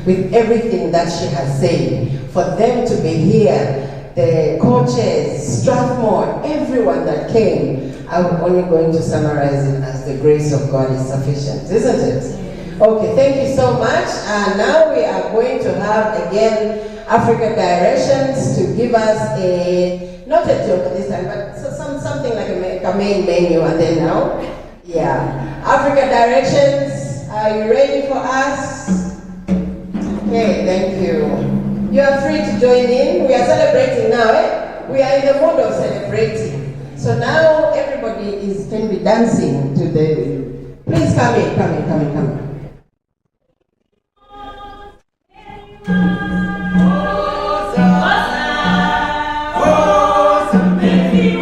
With everything that she has said, for them to be here, the coaches, Strathmore, everyone that came, I'm only going to summarize it as the grace of God is sufficient, isn't it? Okay, thank you so much. And now we are going to have again Africa Directions to give us not a joke this time, but something like a main menu. And then now, yeah. Africa Directions, are you ready for us? Okay, thank you. You are free to join in. We are celebrating now, eh? We are in the mood of celebrating. So now everybody can be dancing to the... Please come in. Oh, some baby,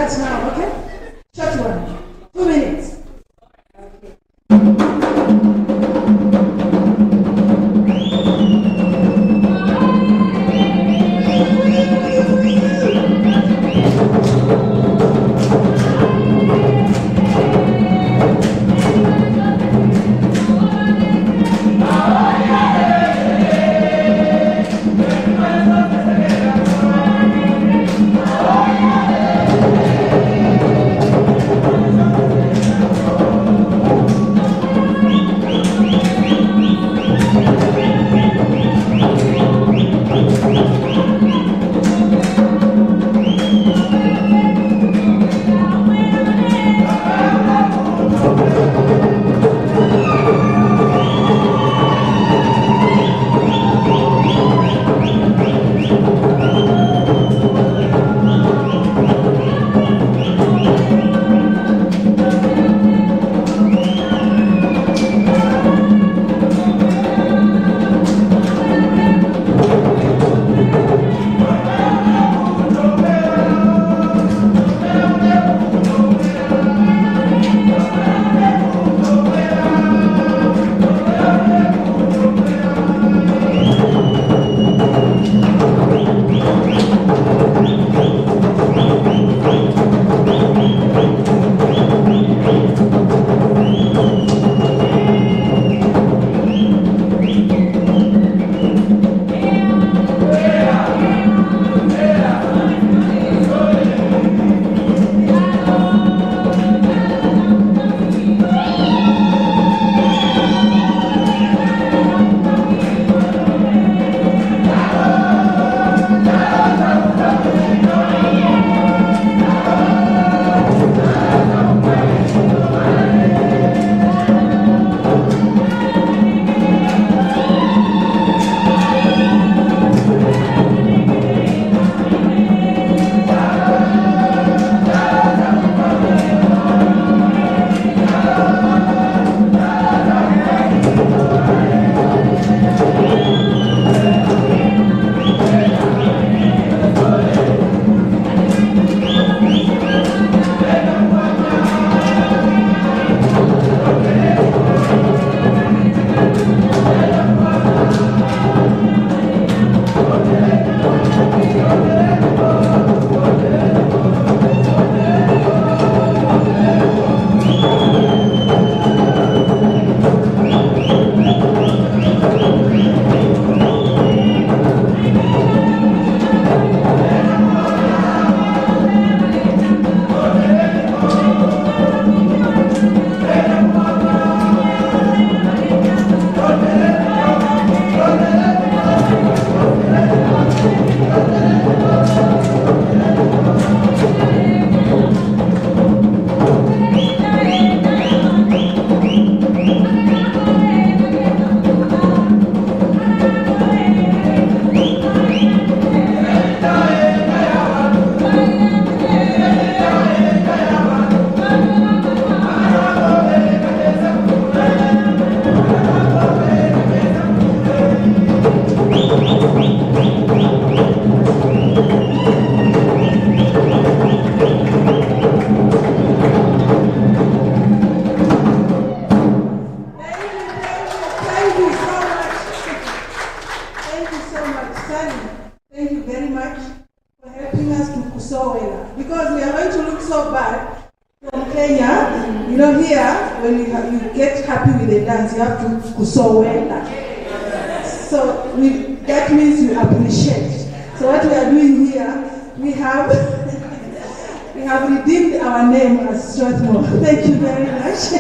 start now, okay? Short one. 2 minutes. When you get happy with a dance, you have to kusowela. So that means you appreciate. So what we are doing here, we have redeemed our name as Strathmore. Thank you very much.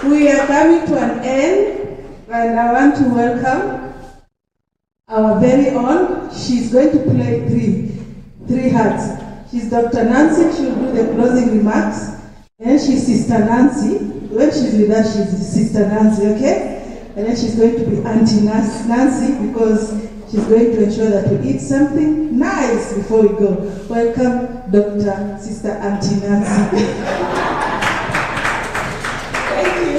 We are coming to an end, and I want to welcome our very own. She's going to play three hearts. She's Dr. Nancy. She'll do the closing remarks. And she's Sister Nancy. When she's with us, she's Sister Nancy, okay? And then she's going to be Auntie Nancy because she's going to ensure that we eat something nice before we go. Welcome, Dr. Sister Auntie Nancy.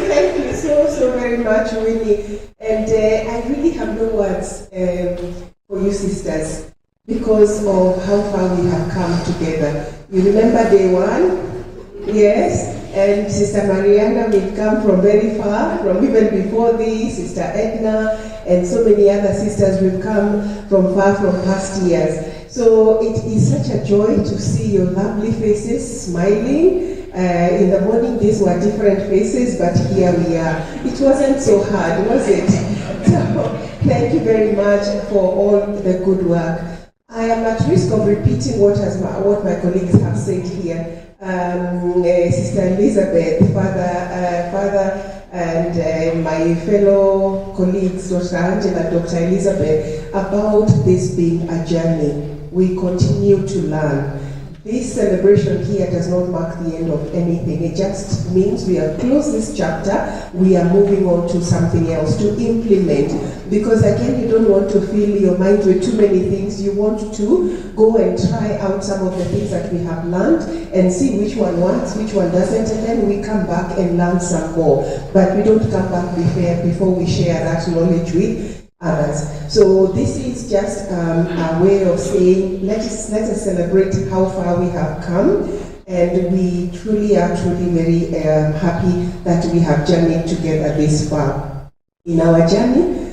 Thank you so very much, Winnie. And I really have no words for you sisters, because of how far we have come together. You remember day one? Yes. And Sister Mariana will come from very far, from even before this, Sister Edna, and so many other sisters will come from far from past years. So it is such a joy to see your lovely faces smiling. In the morning, these were different faces, but here we are. It wasn't so hard, was it? So thank you very much for all the good work. I am at risk of repeating what my colleagues have said here. Sister Elizabeth, Father, and my fellow colleagues, Dr. Angela, Dr. Elizabeth, about this being a journey. We continue to learn. This celebration here does not mark the end of anything. It just means we have closed this chapter, we are moving on to something else, to implement. Because again, you don't want to fill your mind with too many things. You want to go and try out some of the things that we have learned and see which one works, which one doesn't, and then we come back and learn some more. But we don't come back before we share that knowledge with others. So this is just a way of saying, let us celebrate how far we have come, and we truly are very happy that we have journeyed together this far. In our journey,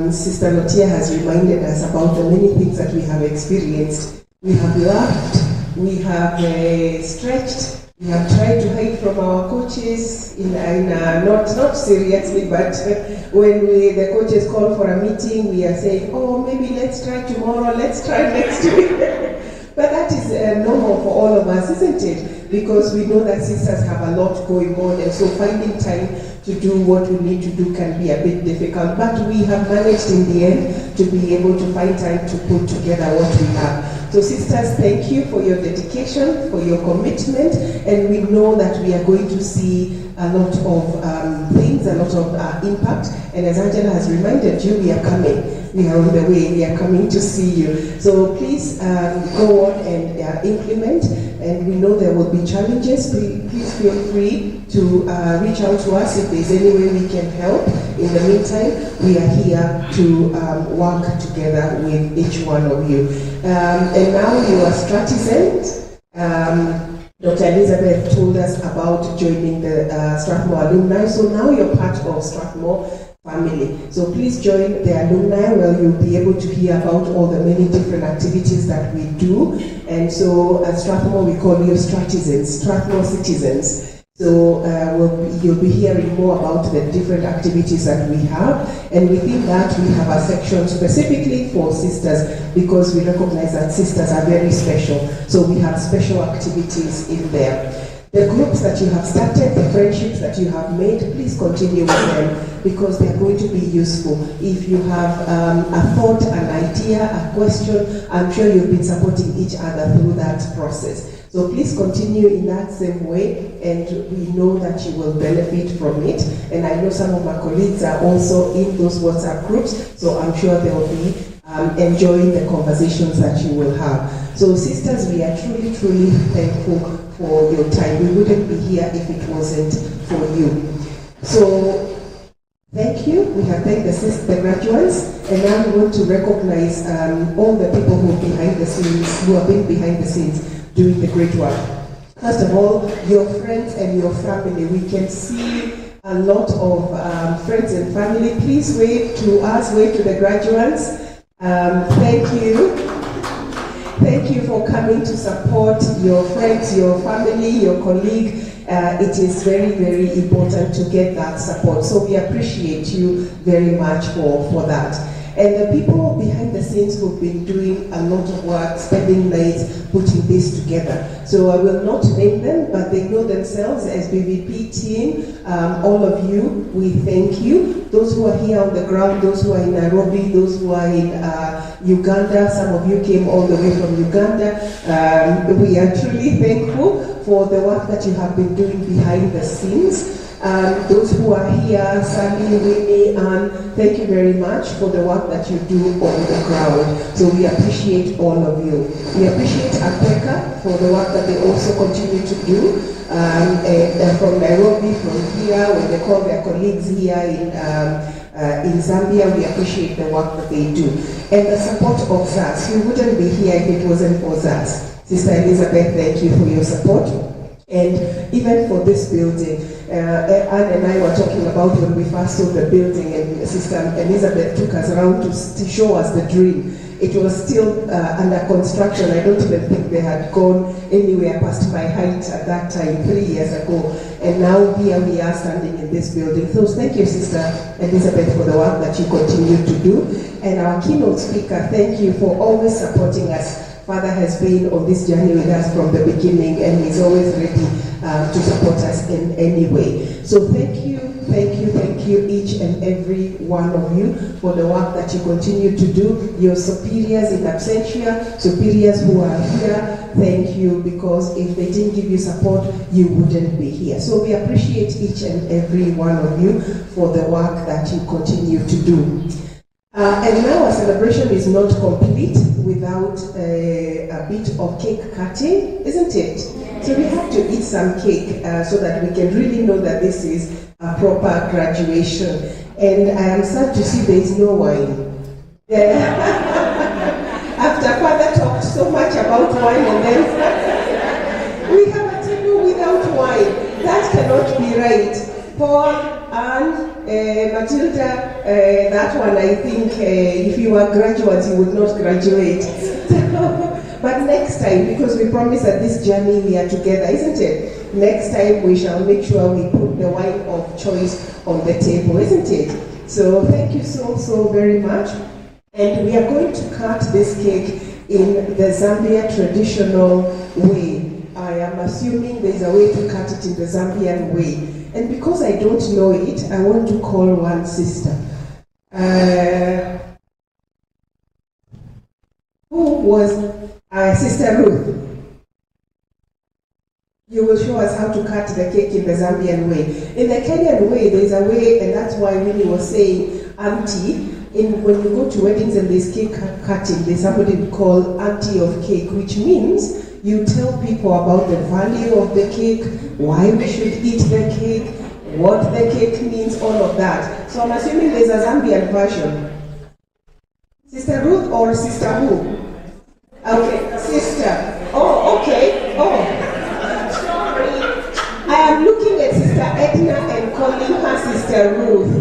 Sister Lotia has reminded us about the many things that we have experienced. We have laughed, we have stretched, we have tried to hide from our coaches, not seriously, but when the coaches call for a meeting, we are saying, oh, maybe let's try tomorrow, let's try next week. But that is normal for all of us, isn't it? Because we know that sisters have a lot going on, and so finding time to do what we need to do can be a bit difficult. But we have managed in the end to be able to find time to put together what we have. So sisters, thank you for your dedication, for your commitment, and we know that we are going to see a lot of things, a lot of impact. And as Angela has reminded you, we are coming. We are on the way. We are coming to see you. So please go on and implement. And we know there will be challenges. Please feel free to reach out to us if there's any way we can help. In the meantime, we are here to work together with each one of you. And now you are Stratizens. Dr. Elizabeth told us about joining the Strathmore alumni. So now you're part of Strathmore family. So please join the alumni where you'll be able to hear about all the many different activities that we do. And so at Strathmore we call you Stratizens, Strathmore citizens. So you'll be hearing more about the different activities that we have. And within that we have a section specifically for sisters, because we recognize that sisters are very special. So we have special activities in there. The groups that you have started, the friendships that you have made, please continue with them, because they are going to be useful. If you have a thought, an idea, a question, I'm sure you've been supporting each other through that process. So please continue in that same way, and we know that you will benefit from it. And I know some of my colleagues are also in those WhatsApp groups, so I'm sure they will be enjoying the conversations that you will have. So sisters, we are truly thankful for your time. We wouldn't be here if it wasn't for you. So thank you. We have thanked the graduates, and now we want to recognize all the people who are behind the scenes, who have been behind the scenes doing the great work. First of all, your friends and your family. We can see a lot of friends and family. Please wave to us, wave to the graduates. Thank you. Thank you for coming to support your friends, your family, your colleague. It is very important to get that support. So we appreciate you very much for that. And the people behind the scenes who've been doing a lot of work, spending nights, putting this together. So I will not name them, but they know themselves as BVP team. All of you, we thank you. Those who are here on the ground, those who are in Nairobi, those who are in Uganda, some of you came all the way from Uganda. We are truly thankful for the work that you have been doing behind the scenes. Those who are here, Sally, Winnie, Anne, thank you very much for the work that you do on the ground. So we appreciate all of you. We appreciate Akweka for the work that they also continue to do. From Nairobi, from here, when they call their colleagues here in in Zambia. We appreciate the work that they do. And the support of ZAS. We wouldn't be here if it wasn't for ZAS. Sister Elizabeth, thank you for your support. And even for this building, Anne and I were talking about when we first saw the building, and Sister Elizabeth took us around to show us the dream. It was still under construction. I don't even think they had gone anywhere past my height at that time, 3 years ago. And now here we are standing in this building. So thank you, Sister Elizabeth, for the work that you continue to do. And our keynote speaker, thank you for always supporting us. Father has been on this journey with us from the beginning, and he's always ready to support us in any way. So thank you, each and every one of you for the work that you continue to do. Your superiors in absentia, superiors who are here, thank you, because if they didn't give you support, you wouldn't be here. So we appreciate each and every one of you for the work that you continue to do. And now our celebration is not complete without a bit of cake cutting, isn't it? So we have to eat some cake so that we can really know that this is a proper graduation. And I am sad to see there is no wine. After Father talked so much about wine, and then we have a table without wine. That cannot be right. Paul and Matilda, that one I think if you were graduates you would not graduate. But next time, because we promise that this journey we are together, isn't it? Next time we shall make sure we put the wine of choice on the table, isn't it? So thank you so very much. And we are going to cut this cake in the Zambia traditional way. I am assuming there's a way to cut it in the Zambian way. And because I don't know it, I want to call one sister. Who was Sister Ruth? You will show us how to cut the cake in the Zambian way. In the Kenyan way, there's a way, and that's why Winnie was saying auntie. When you go to weddings and there's cake cutting, there's somebody called auntie of cake, which means you tell people about the value of the cake, why we should eat the cake, what the cake means, all of that. So I'm assuming there's a Zambian version. Sister Ruth or Sister who? Okay, Sister. Oh, okay. Oh. I am looking at Sister Edna and calling her Sister Ruth.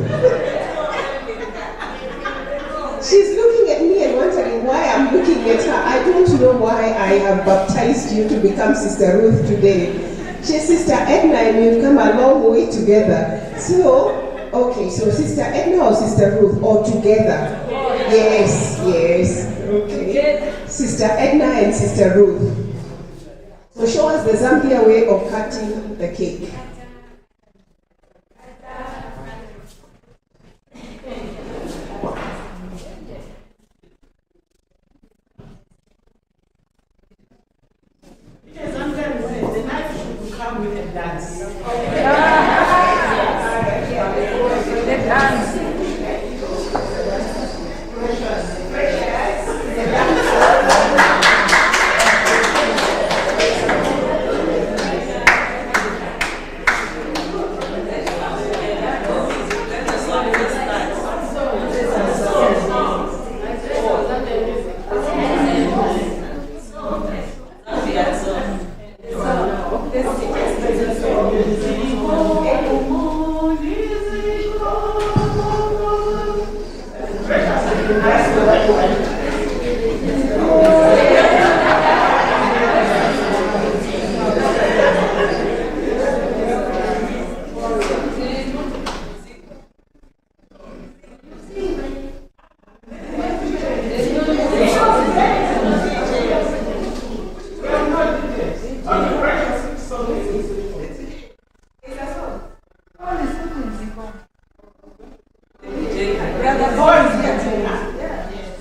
She's looking at me and wondering why I'm looking at her. I don't know why I have baptized you to become Sister Ruth today. She's Sister Edna and we've come a long way together. So, okay, so Sister Edna or Sister Ruth, or together? Yes. Okay. Sister Edna and Sister Ruth. So show us the Zambia way of cutting the cake.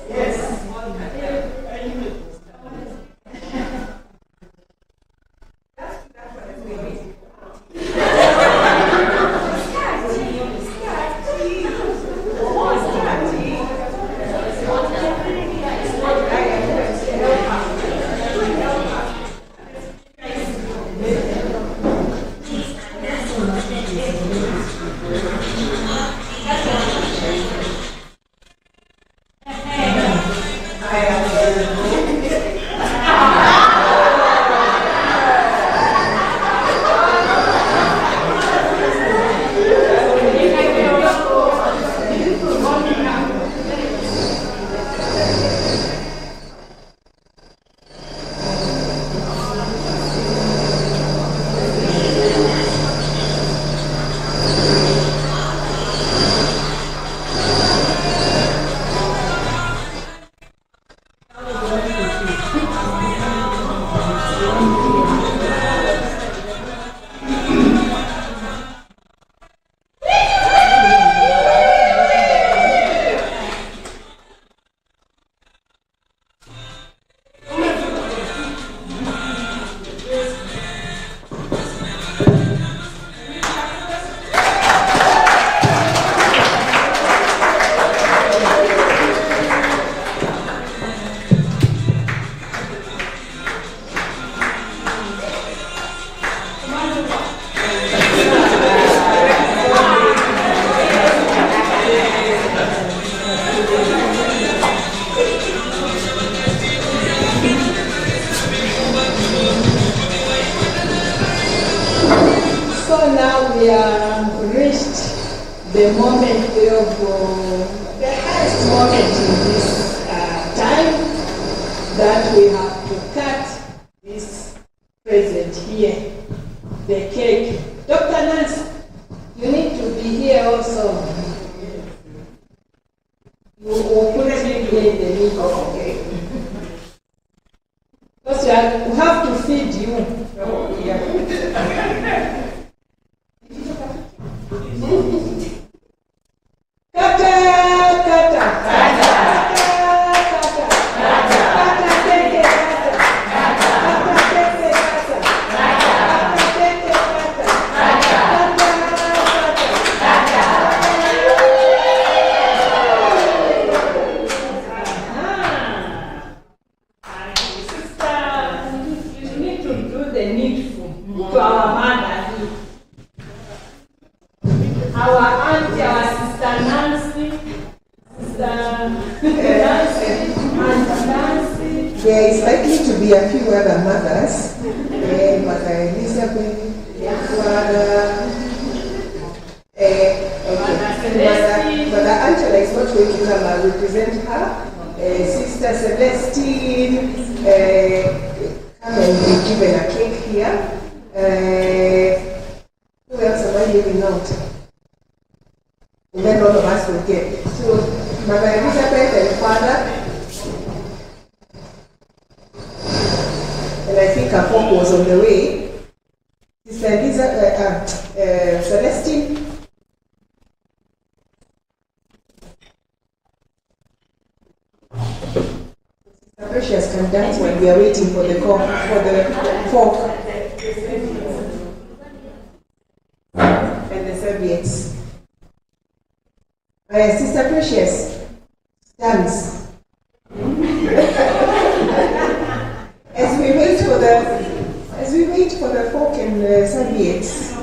Yes. we have reached the moment of the highest moment in this time, that we have to cut this present here, the cake. Dr. Nancy, you need to be here also. You will put it here in the middle of the cake. Because we have to feed you. There is likely to be a few other mothers, Mother Elizabeth, Mother Angela is not going to come. I represent her. Sister Celestine, come and be given a cake here. Who else am I leaving out? And then all of us will get. So, Mother Elizabeth and Father. And I think a fork was on the way. Sister Celestine. Sister Precious can dance when we are waiting for the fork. And the serviettes. Sister Precious, dance. As we wait for the fork and the serviettes.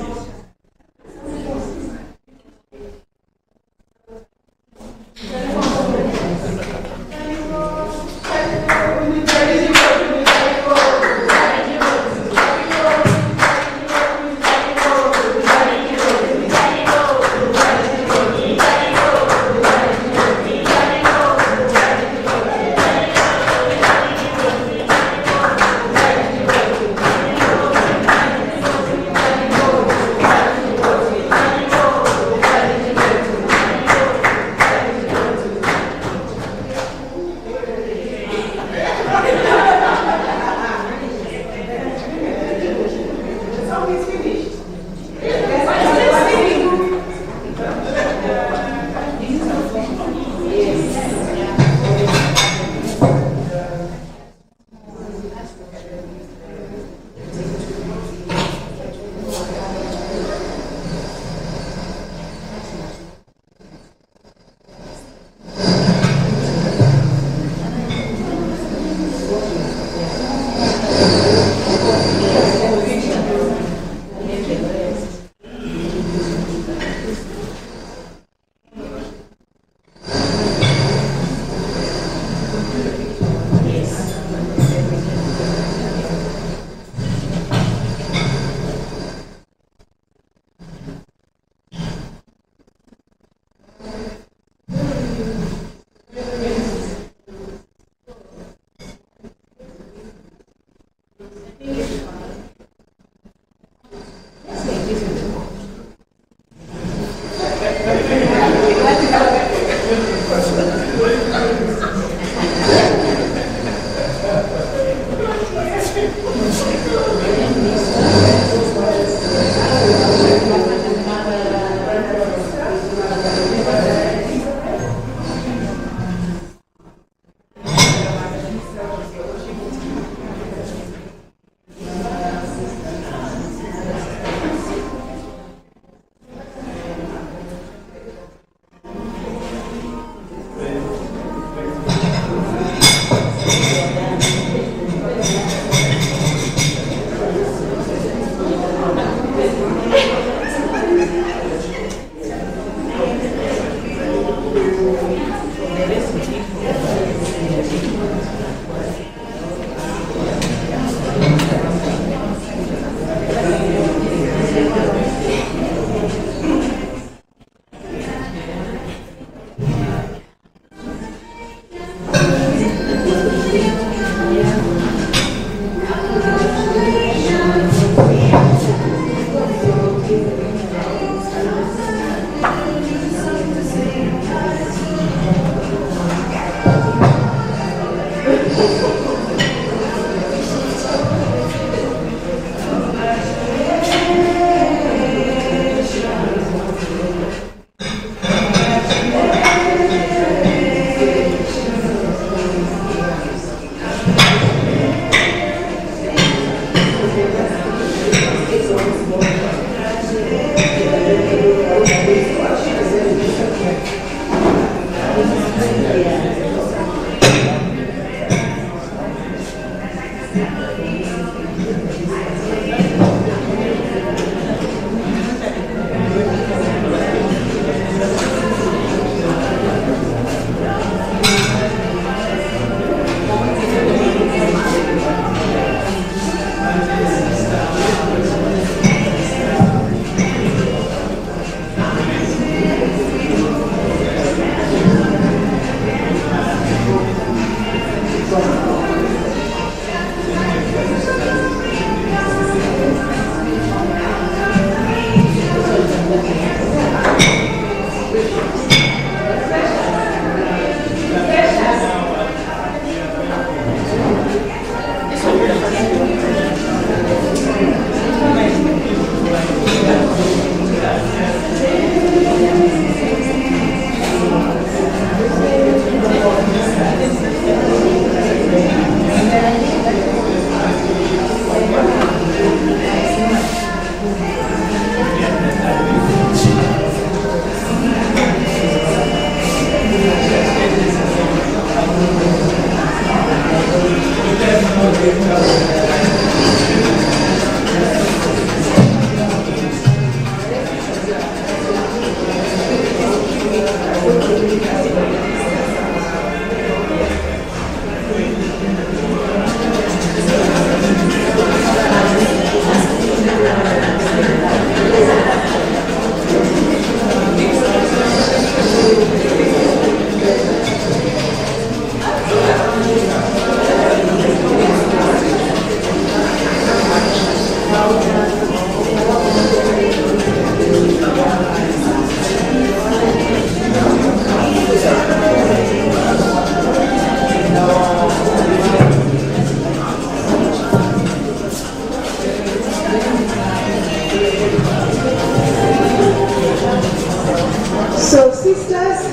So sisters,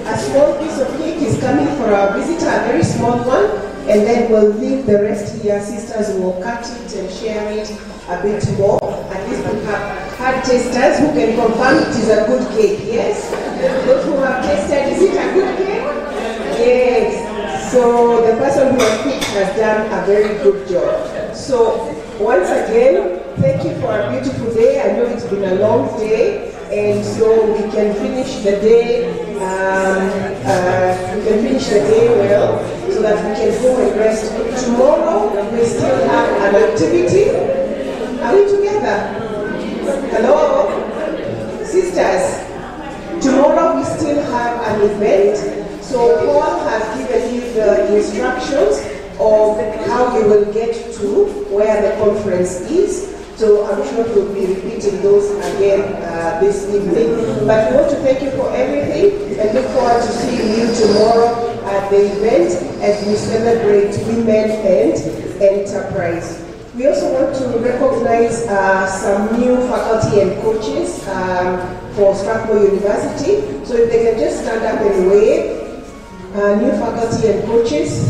a small piece of cake is coming for our visitor, a very small one, and then we'll leave the rest here. Sisters will cut it and share it a bit more. At least we have had tasters who can confirm it is a good cake, yes? Those who have tasted, is it a good cake? Yes. So the person who has cooked has done a very good job. So once again, thank you for a beautiful day. I know it's been a long day. And so we can finish the day, well, so that we can go and rest. Tomorrow we still have an activity. Are we together? Hello, sisters. Tomorrow we still have an event. So Paul has given you the instructions of how you will get to where the conference is. So I'm sure we'll be repeating those again this evening. But we want to thank you for everything and look forward to seeing you tomorrow at the event as we celebrate women and enterprise. We also want to recognize some new faculty and coaches for Strathmore University. So if they can just stand up and wave, new faculty and coaches.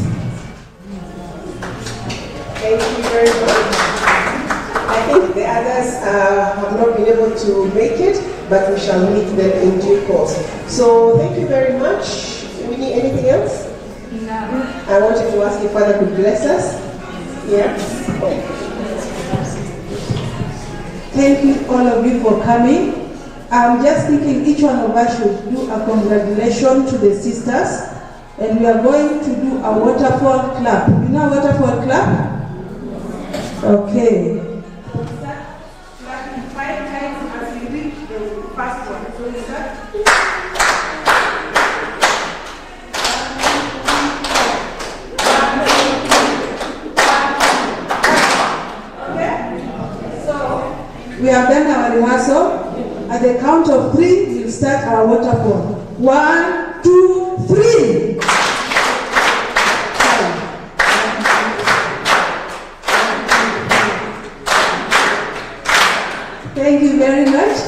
Thank you very much. I think the others have not been able to make it, but we shall meet them in due course. So thank you very much. Do we need anything else? No. I wanted to ask if Father could bless us. Yeah. Thank you all of you for coming. I'm just thinking each one of us should do a congratulations to the sisters. And we are going to do a waterfall clap. You know a waterfall clap? Okay. We have done our rehearsal. At the count of 3, we'll start our waterfall. 1, 2, 3. Thank you very much.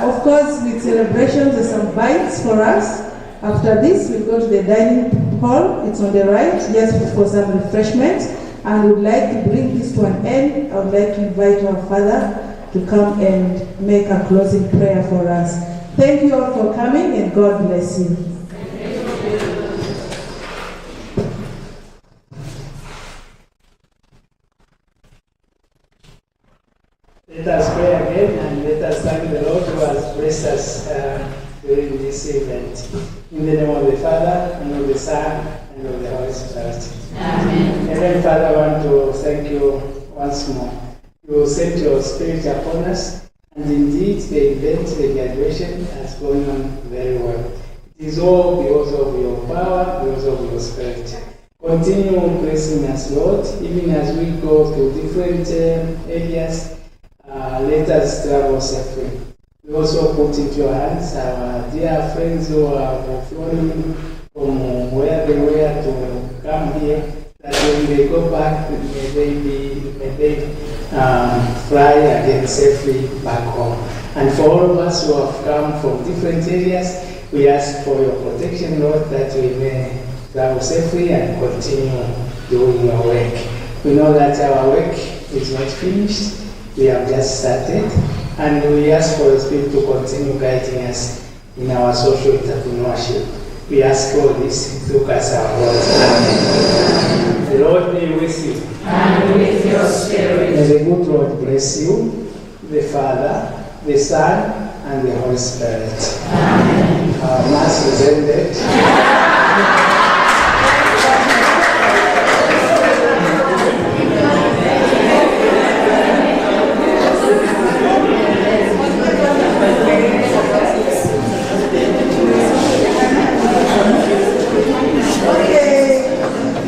Of course, with celebrations, there's some bites for us. After this, we'll go to the dining hall. It's on the right, just for some refreshments. And we'd like to bring this to an end. I would like to invite our father to come and make a closing prayer for us. Thank you all for coming, and God bless you. Let us pray again, and let us thank the Lord who has blessed us during this event. In the name of the Father, and of the Son, and of the Holy Spirit. Amen. Heavenly Father, I want to thank you once more. You sent your Spirit upon us, and indeed the event, the graduation, has gone on very well. It is all because of your power, because of your Spirit. Continue blessing us, Lord, even as we go to different areas. Let us travel safely. We also put into your hands our dear friends who are flown from where they were to come here, that when they go back, may they fly again safely back home. And for all of us who have come from different areas, we ask for your protection, Lord, that we may travel safely and continue doing your work. We know that our work is not finished. We have just started, and we ask for your Spirit to continue guiding us in our social entrepreneurship. We ask all this through Christ our Lord. Amen. The Lord be with you. And with your spirit. May the good Lord bless you, the Father, the Son, and the Holy Spirit. Amen. Our Mass is ended.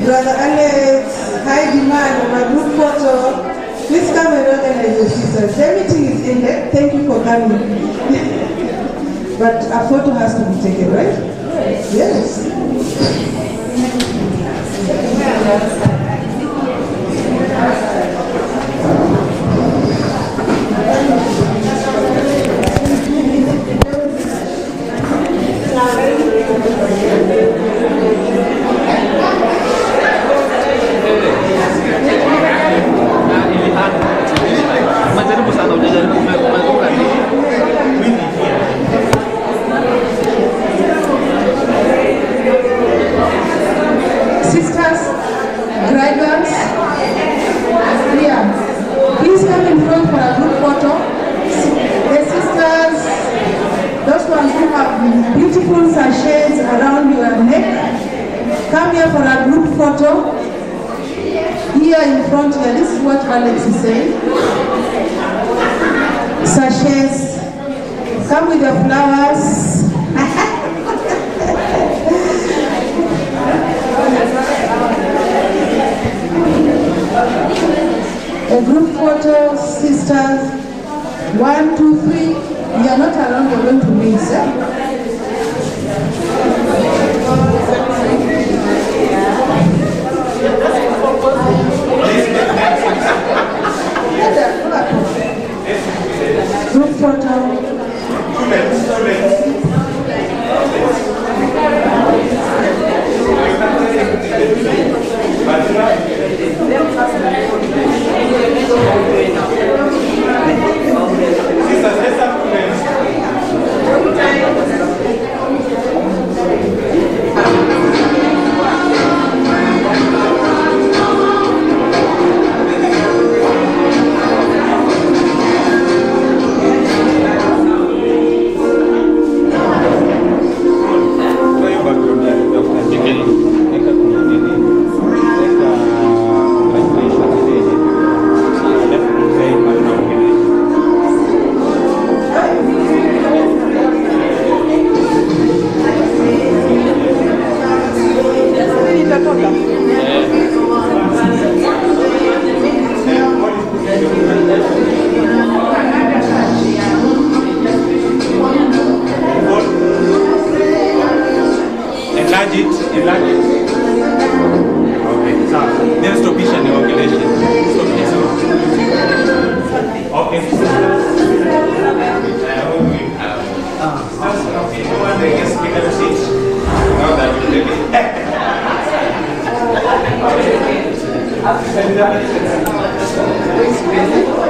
Brother Alex, high demand of a group photo. Please come and organize your sisters. The meeting is ended. Thank you for coming. But a photo has to be taken, right? Yes. Sisters, drivers, yeah, please come in front for a group photo. The sisters, those ones who have beautiful sachets around your neck, come here for a group photo. Here in front here, this is what Alex is saying. Sachets, come with your flowers. A group photo, sisters. 1, 2, 3. You are not alone, we're going to miss. Group photo. Sisters, let's have with